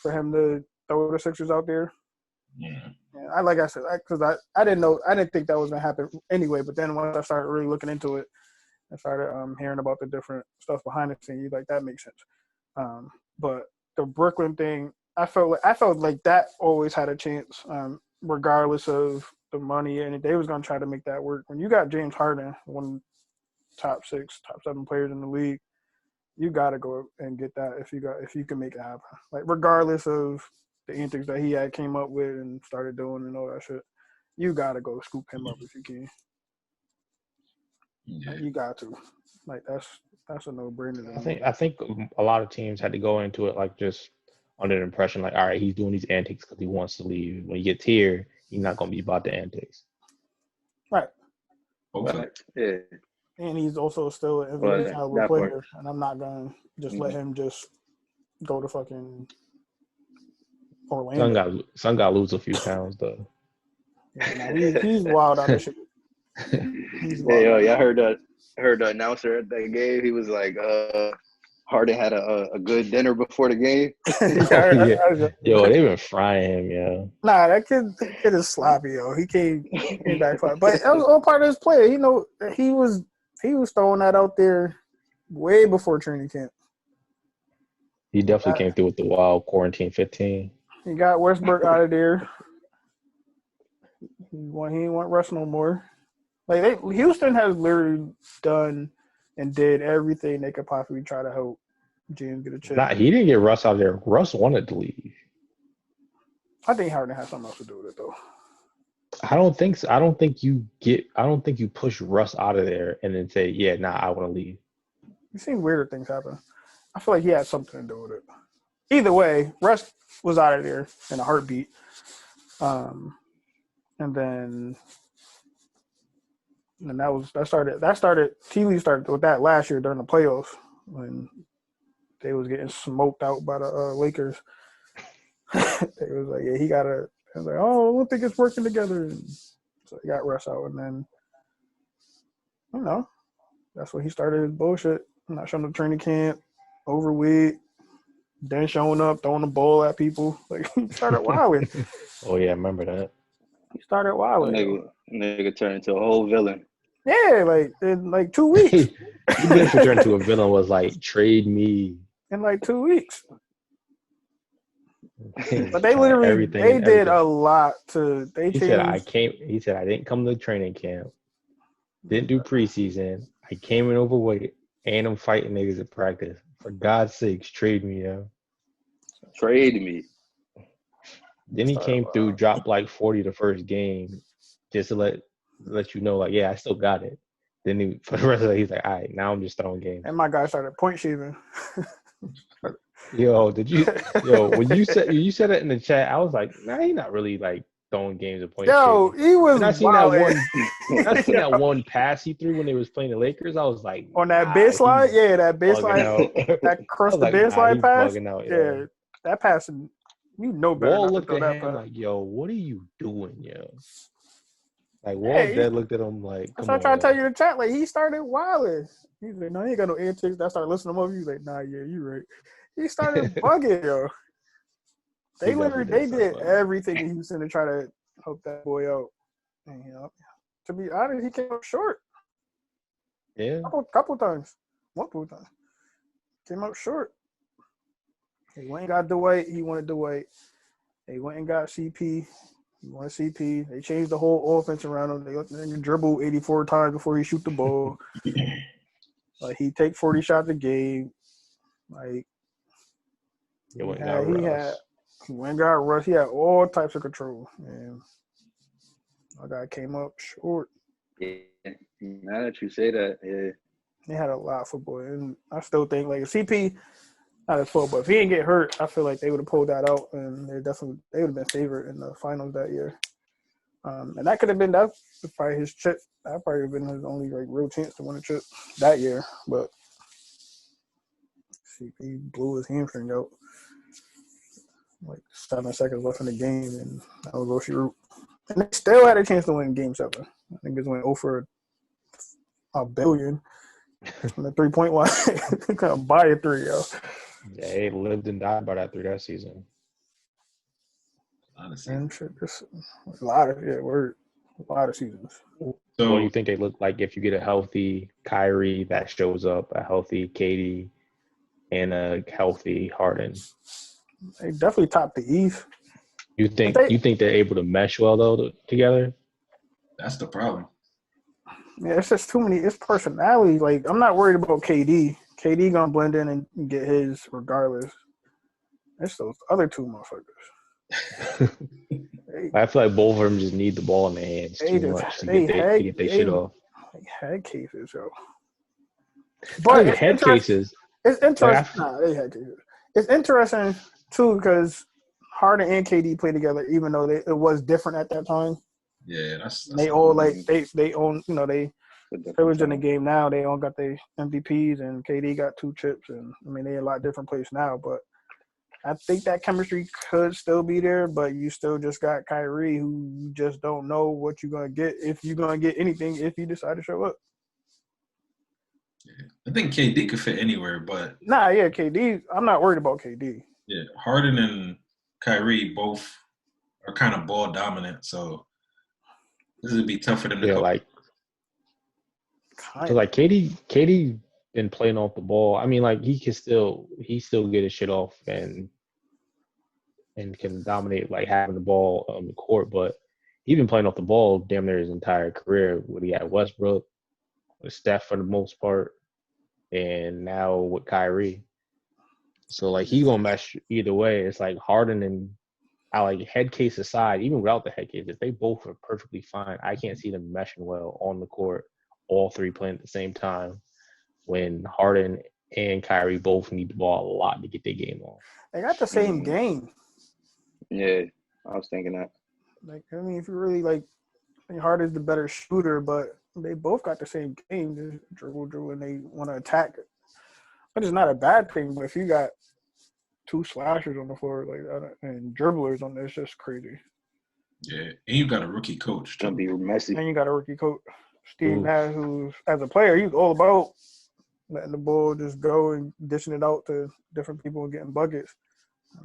for him to throw the Sixers out there. Yeah. And like I said, because I didn't think that was going to happen anyway. But then once I started really looking into it, I started hearing about the different stuff behind the scenes. Like that makes sense. But the Brooklyn thing, I felt like that always had a chance, regardless of the money, and they was gonna try to make that work. When you got James Harden, one of the top 6, top 7 players in the league, you gotta go and get that if you can make it happen. Like regardless of the antics that he had came up with and started doing and all that shit, you gotta go scoop him up if you can. Yeah. Like, you got to. Like that's a no-brainer. I think a lot of teams had to go into it like just under the impression like, all right, he's doing these antics because he wants to leave. When he gets here, he's not going to be about the antics. Right. Okay. Yeah. And he's also still an NBA caliber player, and I'm not going to just let him just go to fucking Orlando. Son got to lose a few pounds, though. Yeah, he's wild out of shit. Hey, y'all heard the announcer at that game? He was like, Harden had a good dinner before the game. Yo, they been frying him, yo. Nah, that kid is sloppy, yo. He came back fine. But that was all part of his play. You know, he was throwing that out there way before training camp. He definitely came through with the wild quarantine 15. He got Westbrook out of there. He ain't want Russ no more. Like Houston has literally done and did everything they could possibly try to help James get a chip. He didn't get Russ out there. Russ wanted to leave. I think Harden has something else to do with it, though. I don't think so. I don't think you push Russ out of there and then say, "Yeah, nah, I want to leave." You've seen weirder things happen. I feel like he had something to do with it. Either way, Russ was out of there in a heartbeat. And then that started T Lee started with that last year during the playoffs when they was getting smoked out by the Lakers. It was like, yeah, I was like, oh, I don't think it's working together. And so he got Russ out, and then that's when he started his bullshit. Not showing up to training camp, overweight, then showing up, throwing the ball at people. Like he started wilding. Oh yeah, I remember that. He started wilding. Nigga turned into a whole villain. Yeah, like in like 2 weeks. He basically turned into a villain. Was like, trade me in like 2 weeks. But they literally did a lot to. He said I didn't come to training camp. Didn't do preseason. I came in overweight, and I'm fighting niggas at practice. For God's sakes, trade me, yo. Trade me. Then he came through, dropped like 40 the first game, just to let you know, like, yeah, I still got it. Then he, for the rest of it, he's like, all right, now I'm just throwing games. And my guy started point shaving. Yo, when you said it in the chat, I was like, nah, he's not really like throwing games at point Yo, shaving. he was And I seen that Yo. one pass he threw when they was playing the Lakers. I was like, On that nah, baseline, he's yeah, that bugging baseline, out. that I cross was the like, nah, baseline he's pass. bugging out. Yeah, that pass, you know better Wall not to looked throw at that him pass. like, yo, what are you doing, yo? Like, Wall Yeah, dead looked at him like, that's come what I on, try to yo. tell you in the chat. Like, he started wilding. He's like, no, he ain't got no antics. I started listening to him. He's like, nah, yeah, you right. He started bugging, yo. He definitely They start did bugging. everything in Houston to try to help that boy out. And, to be honest, he came up short. Yeah. Couple times. Multiple times. Came up short. He went and got Dwight. He wanted Dwight. They went and got CP. He wanted CP. They changed the whole offense around him. They let him dribble 84 times before he shoot the ball. Like, he take 40 shots a game. Like, He went and got Russ. He went and got Russ. He had all types of control. And my guy came up short. Yeah. Now that you say that, yeah. They had a lot of football. And I still think, like, if CP, not his fault, but if he didn't get hurt, I feel like they would have pulled that out. And they would have been favored in the finals that year. And that could have been probably his chip. That probably have been his only like real chance to win a chip that year. But he blew his hamstring out. Like 7 seconds left in the game, and that was Roshi Root. And they still had a chance to win Game 7. I think it went 0 for $1 billion from the 3-point line. They couldn't buy a 3, yo. Yeah, they lived and died by that 3 that season. And shit, just a lot of seasons. So, what do you think they look like if you get a healthy Kyrie that shows up, a healthy KD, and a healthy Harden? They definitely top the East. You think they're able to mesh well though together? That's the problem. Yeah, it's just too many. It's personality. Like, I'm not worried about KD. KD gonna blend in and get his regardless. It's those other two motherfuckers. I feel like both of them just need the ball in their hands too much to get their shit off. Head cases, yo. But head cases. It's interesting. They had cases. It's interesting too because Harden and KD played together, even though it was different at that time. Yeah, that's they all like they own, they was in the game now. They all got their MVPs, and KD got 2 chips, and I mean they're a lot different place now. But I think that chemistry could still be there, but you still just got Kyrie, who you just don't know what you're gonna get, if you're gonna get anything, if you decide to show up. Yeah. I think KD could fit anywhere, but KD. I'm not worried about KD. Yeah, Harden and Kyrie both are kind of ball dominant, so this would be tough for them to cope. Like KD been playing off the ball. I mean, like he still get his shit off and can dominate like having the ball on the court, but he's been playing off the ball damn near his entire career. When he had Westbrook, with Steph for the most part, and now with Kyrie. So like he's gonna mesh either way. It's like Harden and head case aside, even without the head case, if they both are perfectly fine, I can't see them meshing well on the court, all three playing at the same time, when Harden and Kyrie both need the ball a lot to get their game on. They got the same game. Yeah, I was thinking that. Like, I mean, if you really Harden's the better shooter, but they both got the same game. Just dribble, and they want to attack it. But it's not a bad thing. But if you got 2 slashers on the floor and dribblers on there, it's just crazy. Yeah, and you got a rookie coach. It's gonna be messy. And you got a rookie coach, Steve Nash, who, as a player, he's all about letting the ball just go and dishing it out to different people and getting buckets.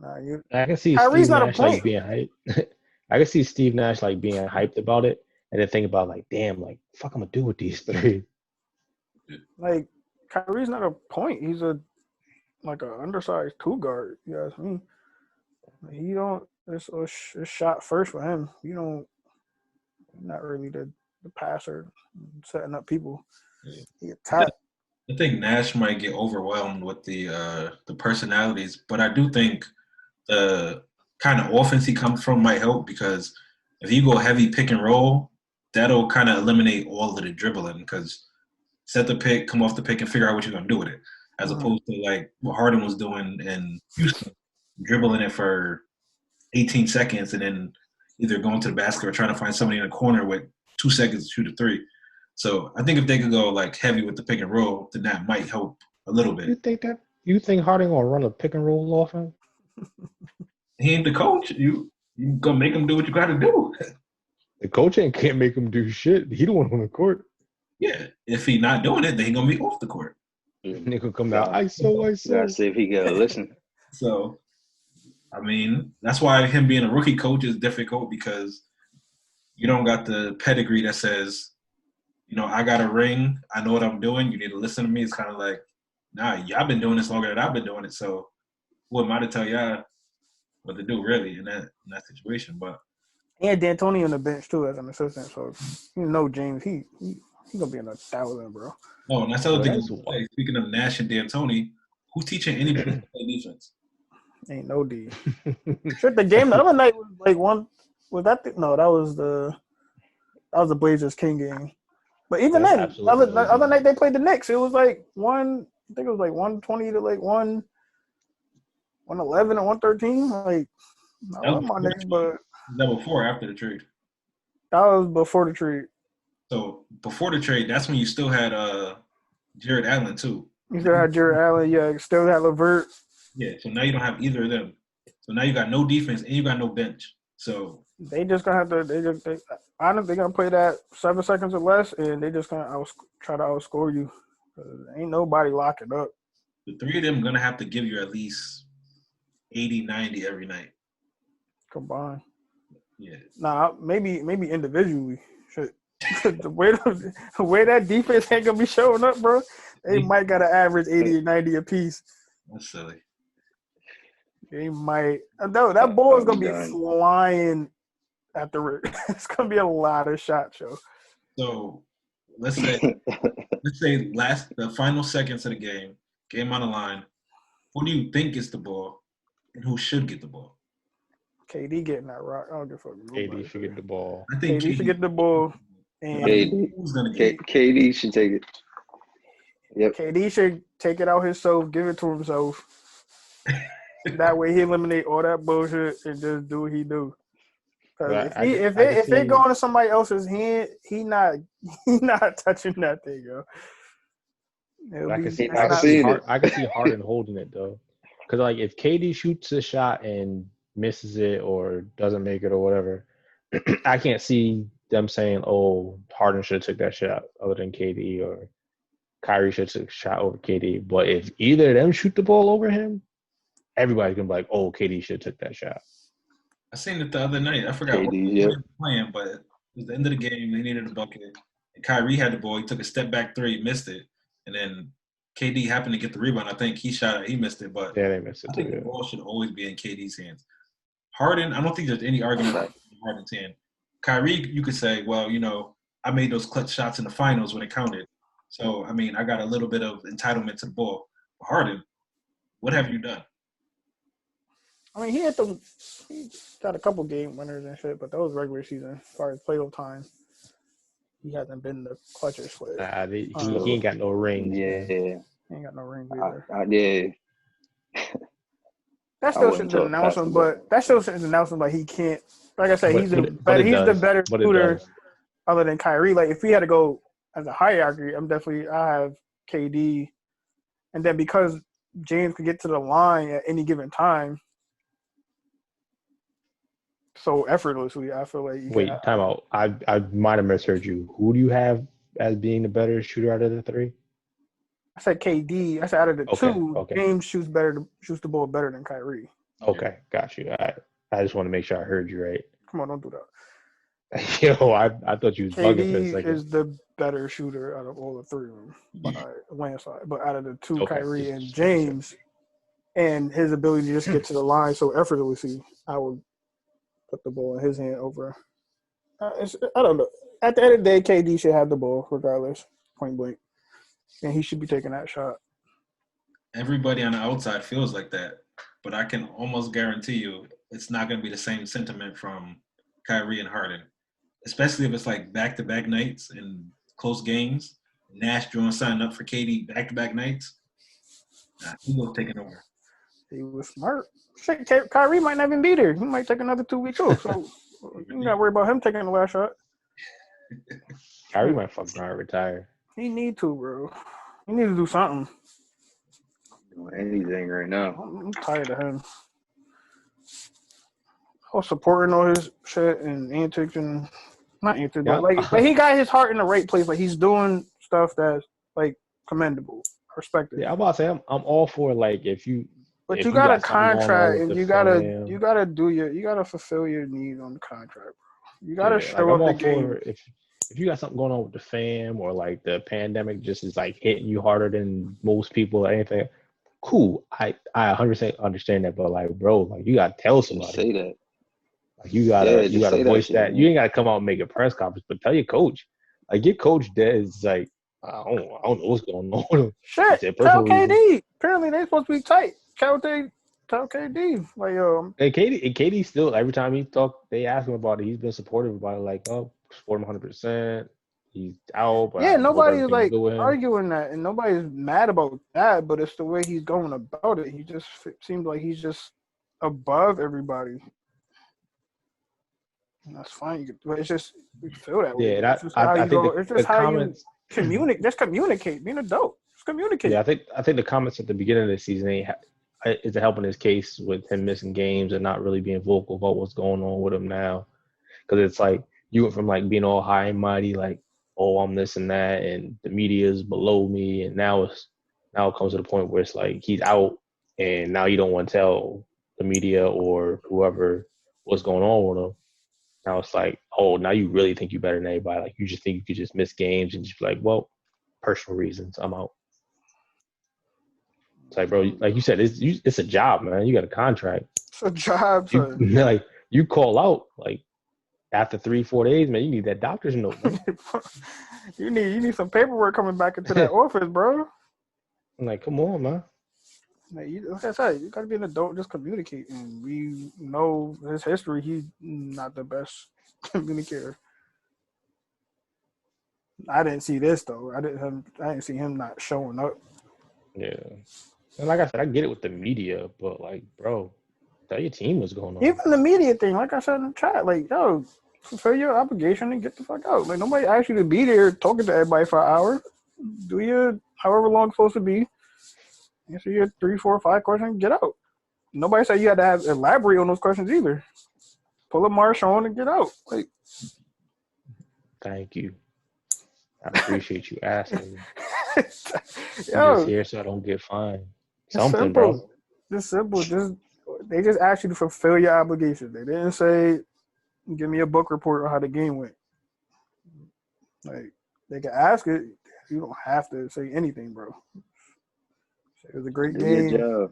I can see Kyrie's Steve not Nash a point. being hyped. I can see Steve Nash being hyped about it, and then think about damn, fuck, I'm gonna do with these 3. Like, Kyrie's not a point. He's an undersized 2 guard. You ask me. He don't. It's shot first for him. Not really the the passer, setting up people. Yeah. He attacked. I think Nash might get overwhelmed with the personalities, but I do think the kind of offense he comes from might help because if you go heavy pick and roll, that'll kind of eliminate all of the dribbling because set the pick, come off the pick, and figure out what you're gonna do with it, as opposed to like what Harden was doing in Houston, dribbling it for 18 seconds and then either going to the basket or trying to find somebody in the corner with 2 seconds to shoot a three. So I think if they could go like heavy with the pick and roll, then that might help a little bit. You think Harden gonna run a pick and roll offense? He ain't the coach. You gonna make him do what you got to do. The coach can't make him do shit. He the one on the court. Yeah, if he not doing it, then he gonna be off the court. Nigga come out ISO. Gotta see if he can listen. So, I mean, that's why him being a rookie coach is difficult because you don't got the pedigree that says, I got a ring. I know what I'm doing. You need to listen to me. It's kind of like, nah, y'all been doing this longer than I've been doing it. So, who am I to tell y'all what to do, really, in that situation? But He had D'Antoni on the bench too as an assistant, so James, he gonna be in 1,000, bro. Oh, and that's the other thing. Speaking of Nash and D'Antoni, who's teaching anybody to play defense? Ain't no D. Shit, the game the other night was like one. Was that? No, that was the Blazers King game. But even then, the other night they played the Knicks. It was like I think it was like 120 to like 111 and 113. Like, I love my Knicks, but that before or after the trade? That was before the trade. So before the trade, that's when you still had Jared Allen too. You still had Jared Allen, yeah. Still had LeVert. Yeah. So now you don't have either of them. So now you got no defense and you got no bench. So they just gonna have to. I don't think they're gonna play that 7 seconds or less, and they just gonna try to outscore you. Ain't nobody locking up. The three of them are gonna have to give you at least 80, 90 every night. Combined. Yeah. Nah, maybe individually. Shit. the way that defense ain't gonna be showing up, bro. They might gotta average 80 or 90 apiece. That's silly. They might. No, that ball is gonna be flying at the rim. It's gonna be a lot of shots, yo. So let's say the final seconds of the game on the line. Who do you think gets the ball, and who should get the ball? KD getting that rock. I don't give a fuck. KD should get the ball. I think KD should get the ball. And who's gonna get it? KD should take it. Yep. KD should take it out himself, give it to himself. That way he eliminate all that bullshit and just do what he do. Because if they go into somebody else's hand, he not touching that thing, yo. I can see Harden holding it though. Because like if KD shoots a shot and misses it or doesn't make it or whatever, I can't see them saying, "Oh, Harden should have took that shot," other than KD, or Kyrie should have took a shot over KD. But if either of them shoot the ball over him, everybody's gonna be like, "Oh, KD should have took that shot." I seen it the other night. I forgot what they were playing, but it was the end of the game. They needed a bucket. And Kyrie had the ball. He took a step back three, missed it, and then KD happened to get the rebound. I think he shot it. He missed it, but yeah, they missed it. I think the ball should always be in KD's hands. Harden, I don't think there's any argument about Harden's hand. Kyrie, you could say, well, I made those clutch shots in the finals when it counted. So, I mean, I got a little bit of entitlement to the ball. But Harden, what have you done? I mean, he got a couple game winners and shit, but that was regular season. As far as playoff time, he hasn't been the clutchest player. He ain't got no rings. Yeah. He ain't got no rings either. Yeah. That still shouldn't announce him, but that still shouldn't announce him. Like he can't. Like I said, he's the better shooter, other than Kyrie. Like if we had to go as a hierarchy, I have KD, and then because James can get to the line at any given time, so effortlessly, I feel like. Wait, time out. I might have misheard you. Who do you have as being the better shooter out of the three? I said KD. I said out of the two, James shoots the ball better than Kyrie. Okay, got you. I just want to make sure I heard you right. Come on, don't do that. Yo, I thought you was bugging for a second. KD is the better shooter out of all the three of them by landslide. But out of the two, Kyrie and James, and his ability to just get to the line so effortlessly, I would put the ball in his hand over. I don't know. at the end of the day, KD should have the ball regardless, point blank, and he should be taking that shot. Everybody on the outside feels like that, but I can almost guarantee you it's not going to be the same sentiment from Kyrie and Harden, especially if it's like back-to-back nights and close games. Nash drawing signing up for KD back-to-back nights. He was taking over. He was smart. Shit, Kyrie might not even be there. He might take another 2 weeks off. So you got to worry about him taking the last shot. Kyrie might fuck around and retire. He need to, bro. He need to do something. Doing anything right now. I'm tired of him. I was supporting all his shit and antics and not antics, Yeah. but he got his heart in the right place. Like he's doing stuff that's like commendable, respected. Yeah, I'm about to say I'm all for like if you. But if you got a something going on contract with and the you gotta fulfill your needs on the contract, bro. You gotta show I'm up all the game. for if you got something going on with the fam or like the pandemic just is like hitting you harder than most people or anything. Cool, I 100% understand that, but like, bro, like you gotta tell somebody. Say that. Like you gotta voice that. Shit, You ain't gotta come out and make a press conference, but tell your coach. Like your coach is like, I don't know what's going on with him. Shit, tell KD. Apparently they supposed to be tight. Tell KD. Like And KD still every time he talk, they ask him about it. He's been supportive about it. Like, oh, support him 100%. He's out. But yeah, nobody is like good with him. arguing that, and nobody's mad about that. But it's the way he's going about it. He just seems like he's just above everybody. And that's fine. But it's just we feel that way. Yeah, I think it's just the how comments you communicate. Just communicate. Be an adult. Just communicate. Yeah, I think the comments at the beginning of the season is helping his case with him missing games and not really being vocal about what's going on with him now. Because it's like you went from like being all high and mighty, like, oh, I'm this and that, and the media is below me, and now it comes to the point where it's like he's out, and now you don't want to tell the media or whoever what's going on with him. Now it's like, oh, now you really think you're better than everybody. Like you just think you could just miss games and just be like, well, personal reasons, I'm out. It's like, bro, like you said, it's a job, man. You got a contract. It's a job. Like you call out like after 3-4 days, man. You need that doctor's note. you need some paperwork coming back into that office, bro. I'm like, come on, man. Like I said, you gotta be an adult. Just communicate, and we know his history. He's not the best communicator. I didn't see this though. I didn't see him not showing up. Yeah, and like I said, I get it with the media, but like, bro, tell your team what's going on. Even the media thing, like I said in the chat, like, yo, fulfill your obligation and get the fuck out. Like nobody asked you to be there talking to everybody for an hour. Do your however long it's supposed to be. Answer your 3, 4, 5 questions. Get out. Nobody said you had to elaborate on those questions either. Pull a Marshawn and get out. Like, thank you. I appreciate you asking. Yo, just here so I don't get fined. Something, simple. Bro. Just simple. They just asked you to fulfill your obligation. They didn't say, "Give me a book report on how the game went." Like they can ask it. You don't have to say anything, bro. It was a great game. Good job.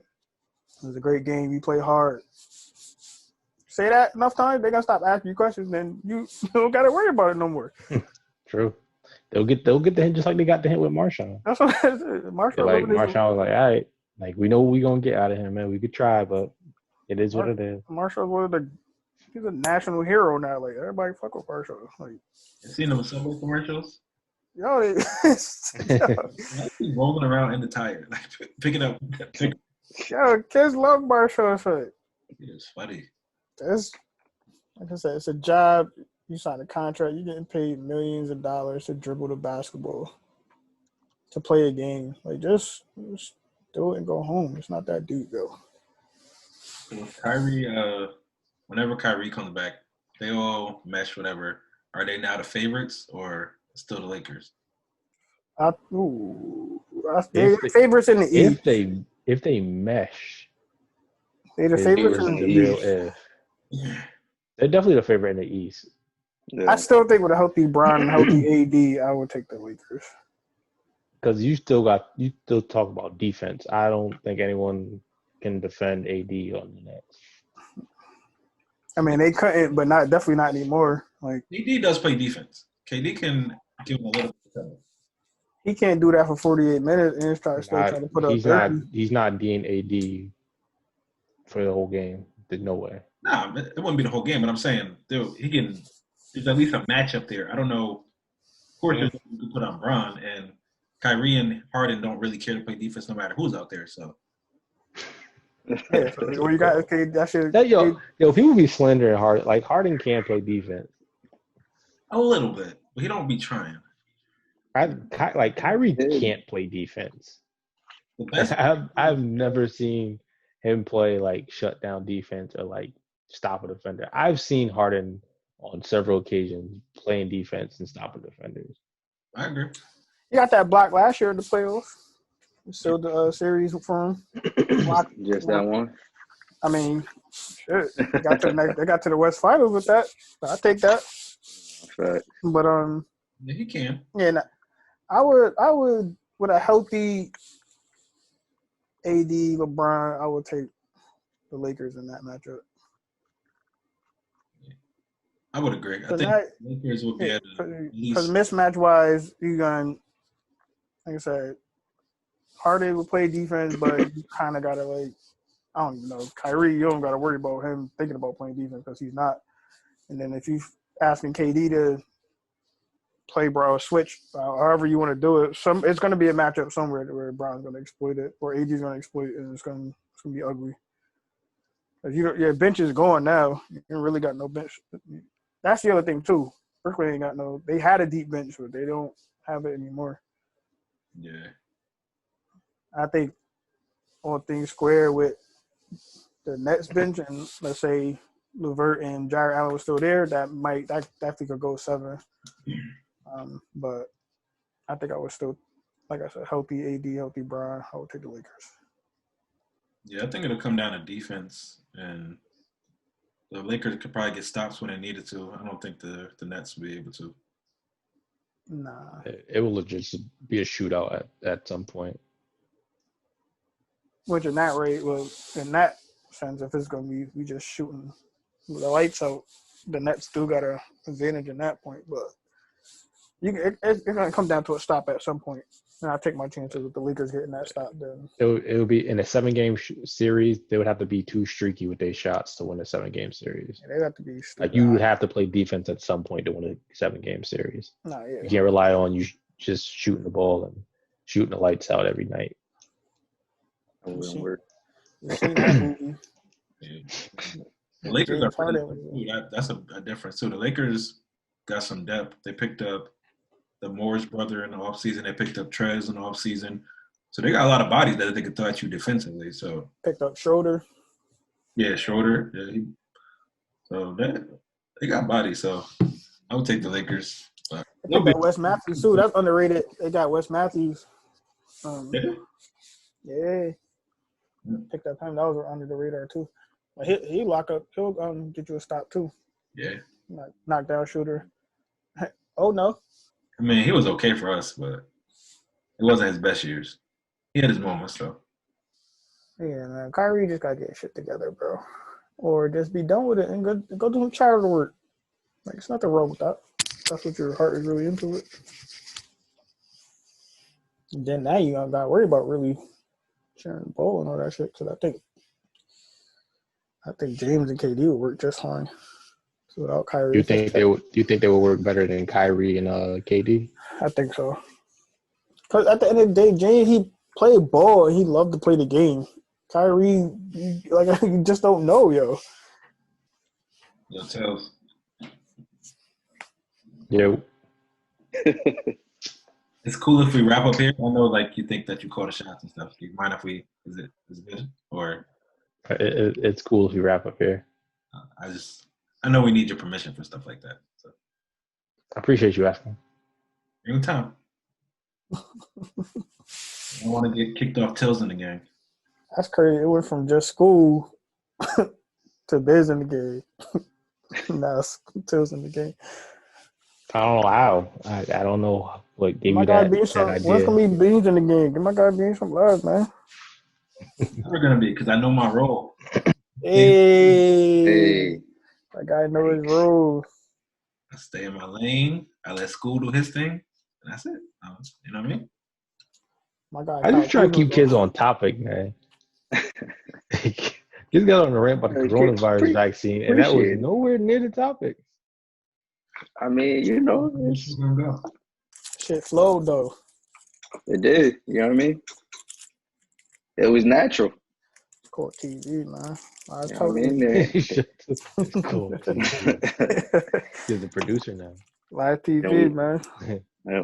It was a great game. You play hard. Say that enough times, they're gonna stop asking you questions. Then you don't gotta worry about it no more. True. They'll get the hint just like they got the hint with Marshawn. That's what Marshawn. Like Marshawn was like, all right, like we know what we gonna get out of him, man. We could try, but it is what it is. Marshall's he's a national hero now. Like everybody fuck with Marshall. Like you seen them Subway commercials? Yo, rolling around in the tire, like picking up. Yo, kids love Marshall. It's funny. That's like I said, it's a job. You sign a contract. You're getting paid millions of dollars to dribble the basketball, to play a game. Like just do it and go home. It's not that deep though. Kyrie, whenever Kyrie comes back, they all mesh. Whatever. Are they now the favorites or still the Lakers? They're favorites in the East. If they mesh, they're the favorites in the East. They're definitely the favorite in the East. Yeah. I still think with a healthy Bron and healthy AD, I would take the Lakers. Because you still talk about defense. I don't think anyone can defend AD on the Nets. I mean, they couldn't, but definitely not anymore. Like AD does play defense. KD can give him a little bit of trouble. He can't do that for 48 minutes and still try to put up 30. He's not being AD for the whole game. There's no way. Nah, it wouldn't be the whole game, but I'm saying there's at least a matchup there. I don't know. Of course, there's you can put on Bron, and Kyrie and Harden don't really care to play defense no matter who's out there. So, Yeah, so when you got okay, that shit. People be slandering Harden. Like Harden can't play defense. a little bit, but he don't be trying. Kyrie can't play defense. I've never seen him play like shut down defense or like stop a defender. I've seen Harden on several occasions playing defense and stopping defenders. I agree. He got that block last year in the playoffs. Still the series for him. Just that one. I mean, shit. They got to the West Finals with that. I take that. Right. But Yeah, he can. Yeah, I would with a healthy AD LeBron, I would take the Lakers in that matchup. I would agree. I think Lakers would be at least because mismatch wise, you going like I said, Harden will play defense, but you kind of gotta like I don't even know Kyrie. You don't gotta worry about him thinking about playing defense because he's not. And then if you asking KD to play bro switch, however you want to do it, it's going to be a matchup somewhere where Brown's going to exploit it or AD's going to exploit it, and it's going to be ugly. Cause your bench is gone now. You really got no bench. That's the other thing too. Brooklyn ain't got no. They had a deep bench, but they don't have it anymore. Yeah. I think all things square with the Nets bench, and let's say LeVert and Jared Allen was still there, that definitely could go 7. But I think I would still, like I said, healthy AD, healthy Bron, I would take the Lakers. Yeah, I think it'll come down to defense, and the Lakers could probably get stops when they needed to. I don't think the Nets will be able to. Nah. It will just be a shootout at some point. Which in that rate, in that sense, if it's going to be we just shooting the lights out, the Nets still got an advantage in that point. But it's going to come down to a stop at some point. And I take my chances with the Lakers getting that stop. Then it would be in a 7-game series. They would have to be too streaky with their shots to win a 7-game series. Yeah, they have to be like you would have to play defense at some point to win a 7-game series. Nah, yeah. You can't rely on you just shooting the ball and shooting the lights out every night. It wouldn't work. We've seen that movie. The Lakers James are Harden. that's a difference too. The Lakers got some depth. They picked up the Morris brother in the offseason. They picked up Trez in the offseason. So they got a lot of bodies that they could throw at you defensively. So picked up Schroeder. Yeah, Schroeder. Yeah, so they got bodies. So I would take the Lakers. They picked up Wes Matthews too. That's underrated. They got Wes Matthews. Yeah. Picked up him. That was under the radar too. But he lock up. He'll get you a stop too. Yeah. Knockdown shooter. Oh no. I mean, he was okay for us, but it wasn't his best years. He had his moments though. Yeah, man. Kyrie just gotta get shit together, bro. Or just be done with it and go do some charitable work. Like it's nothing wrong with that. That's what your heart is really into it. And then now you don't gotta worry about really sharing the ball and all that shit. Because I think James and KD would work just fine. So without Kyrie, do you think they would work better than Kyrie and KD? I think so. Because at the end of the day, James, he played ball and he loved to play the game. Kyrie, you just don't know, yo. Yo, Tails. Yo. It's cool if we wrap up here. I know, like, you think that you call the shots and stuff. Do you mind if is it good? Or it's cool if we wrap up here. I know we need your permission for stuff like that. So. I appreciate you asking. Anytime. I don't want to get kicked off Tills in the gang. That's crazy. It went from just school to biz in the game. Now it's Tills in the game. I don't know how. I don't know what gave you that idea. When's going to be Beans in the game? Give my guy Beans some love, man. Never going to be because I know my role. Hey. That guy knows his role. I stay in my lane. I let school do his thing, and that's it. You know what I mean? My guy, I Kyle just try to keep Kuzma's kids on topic, man. Kids got on the rant about the coronavirus vaccine, and that was Appreciate it. nowhere near the topic. I mean, you know, Where's it gonna go? shit flowed though. it did. You know what I mean? It was natural. Court TV, man. I was You know what I telling mean? It's cool. He's the producer now. live TV, man.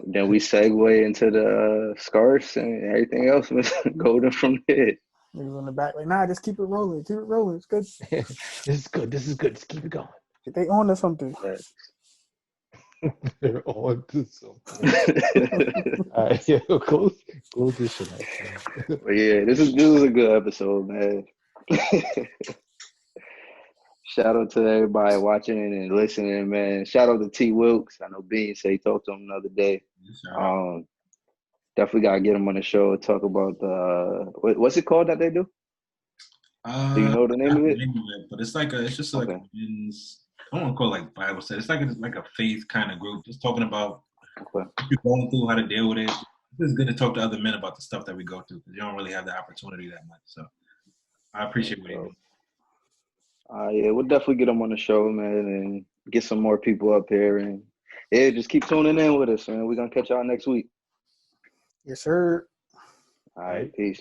Then we segue into the scarce and everything else was golden from there. Niggas on the back like, nah, just keep it rolling. Keep it rolling. It's good. This is good. Just keep it going. They on to something. They're on to something. All right, yeah, close this shit out. But yeah, this is a good episode, man. Shout out to everybody watching and listening, man. Shout out to T. Wilkes. I know Bean said he talked to him the other day. Definitely gotta get him on the show. Talk about the what's it called that they do? Do you know the name of it? But it's just like a men's. I don't want to call it like Bible study. It's like a faith kind of group, just talking about what you're going through, how to deal with it. It's good to talk to other men about the stuff that we go through because you don't really have the opportunity that much. So I appreciate what you do. Yeah, we'll definitely get them on the show, man, and get some more people up here. And yeah, just keep tuning in with us, man. We're gonna catch y'all next week. Yes, sir. All right, peace.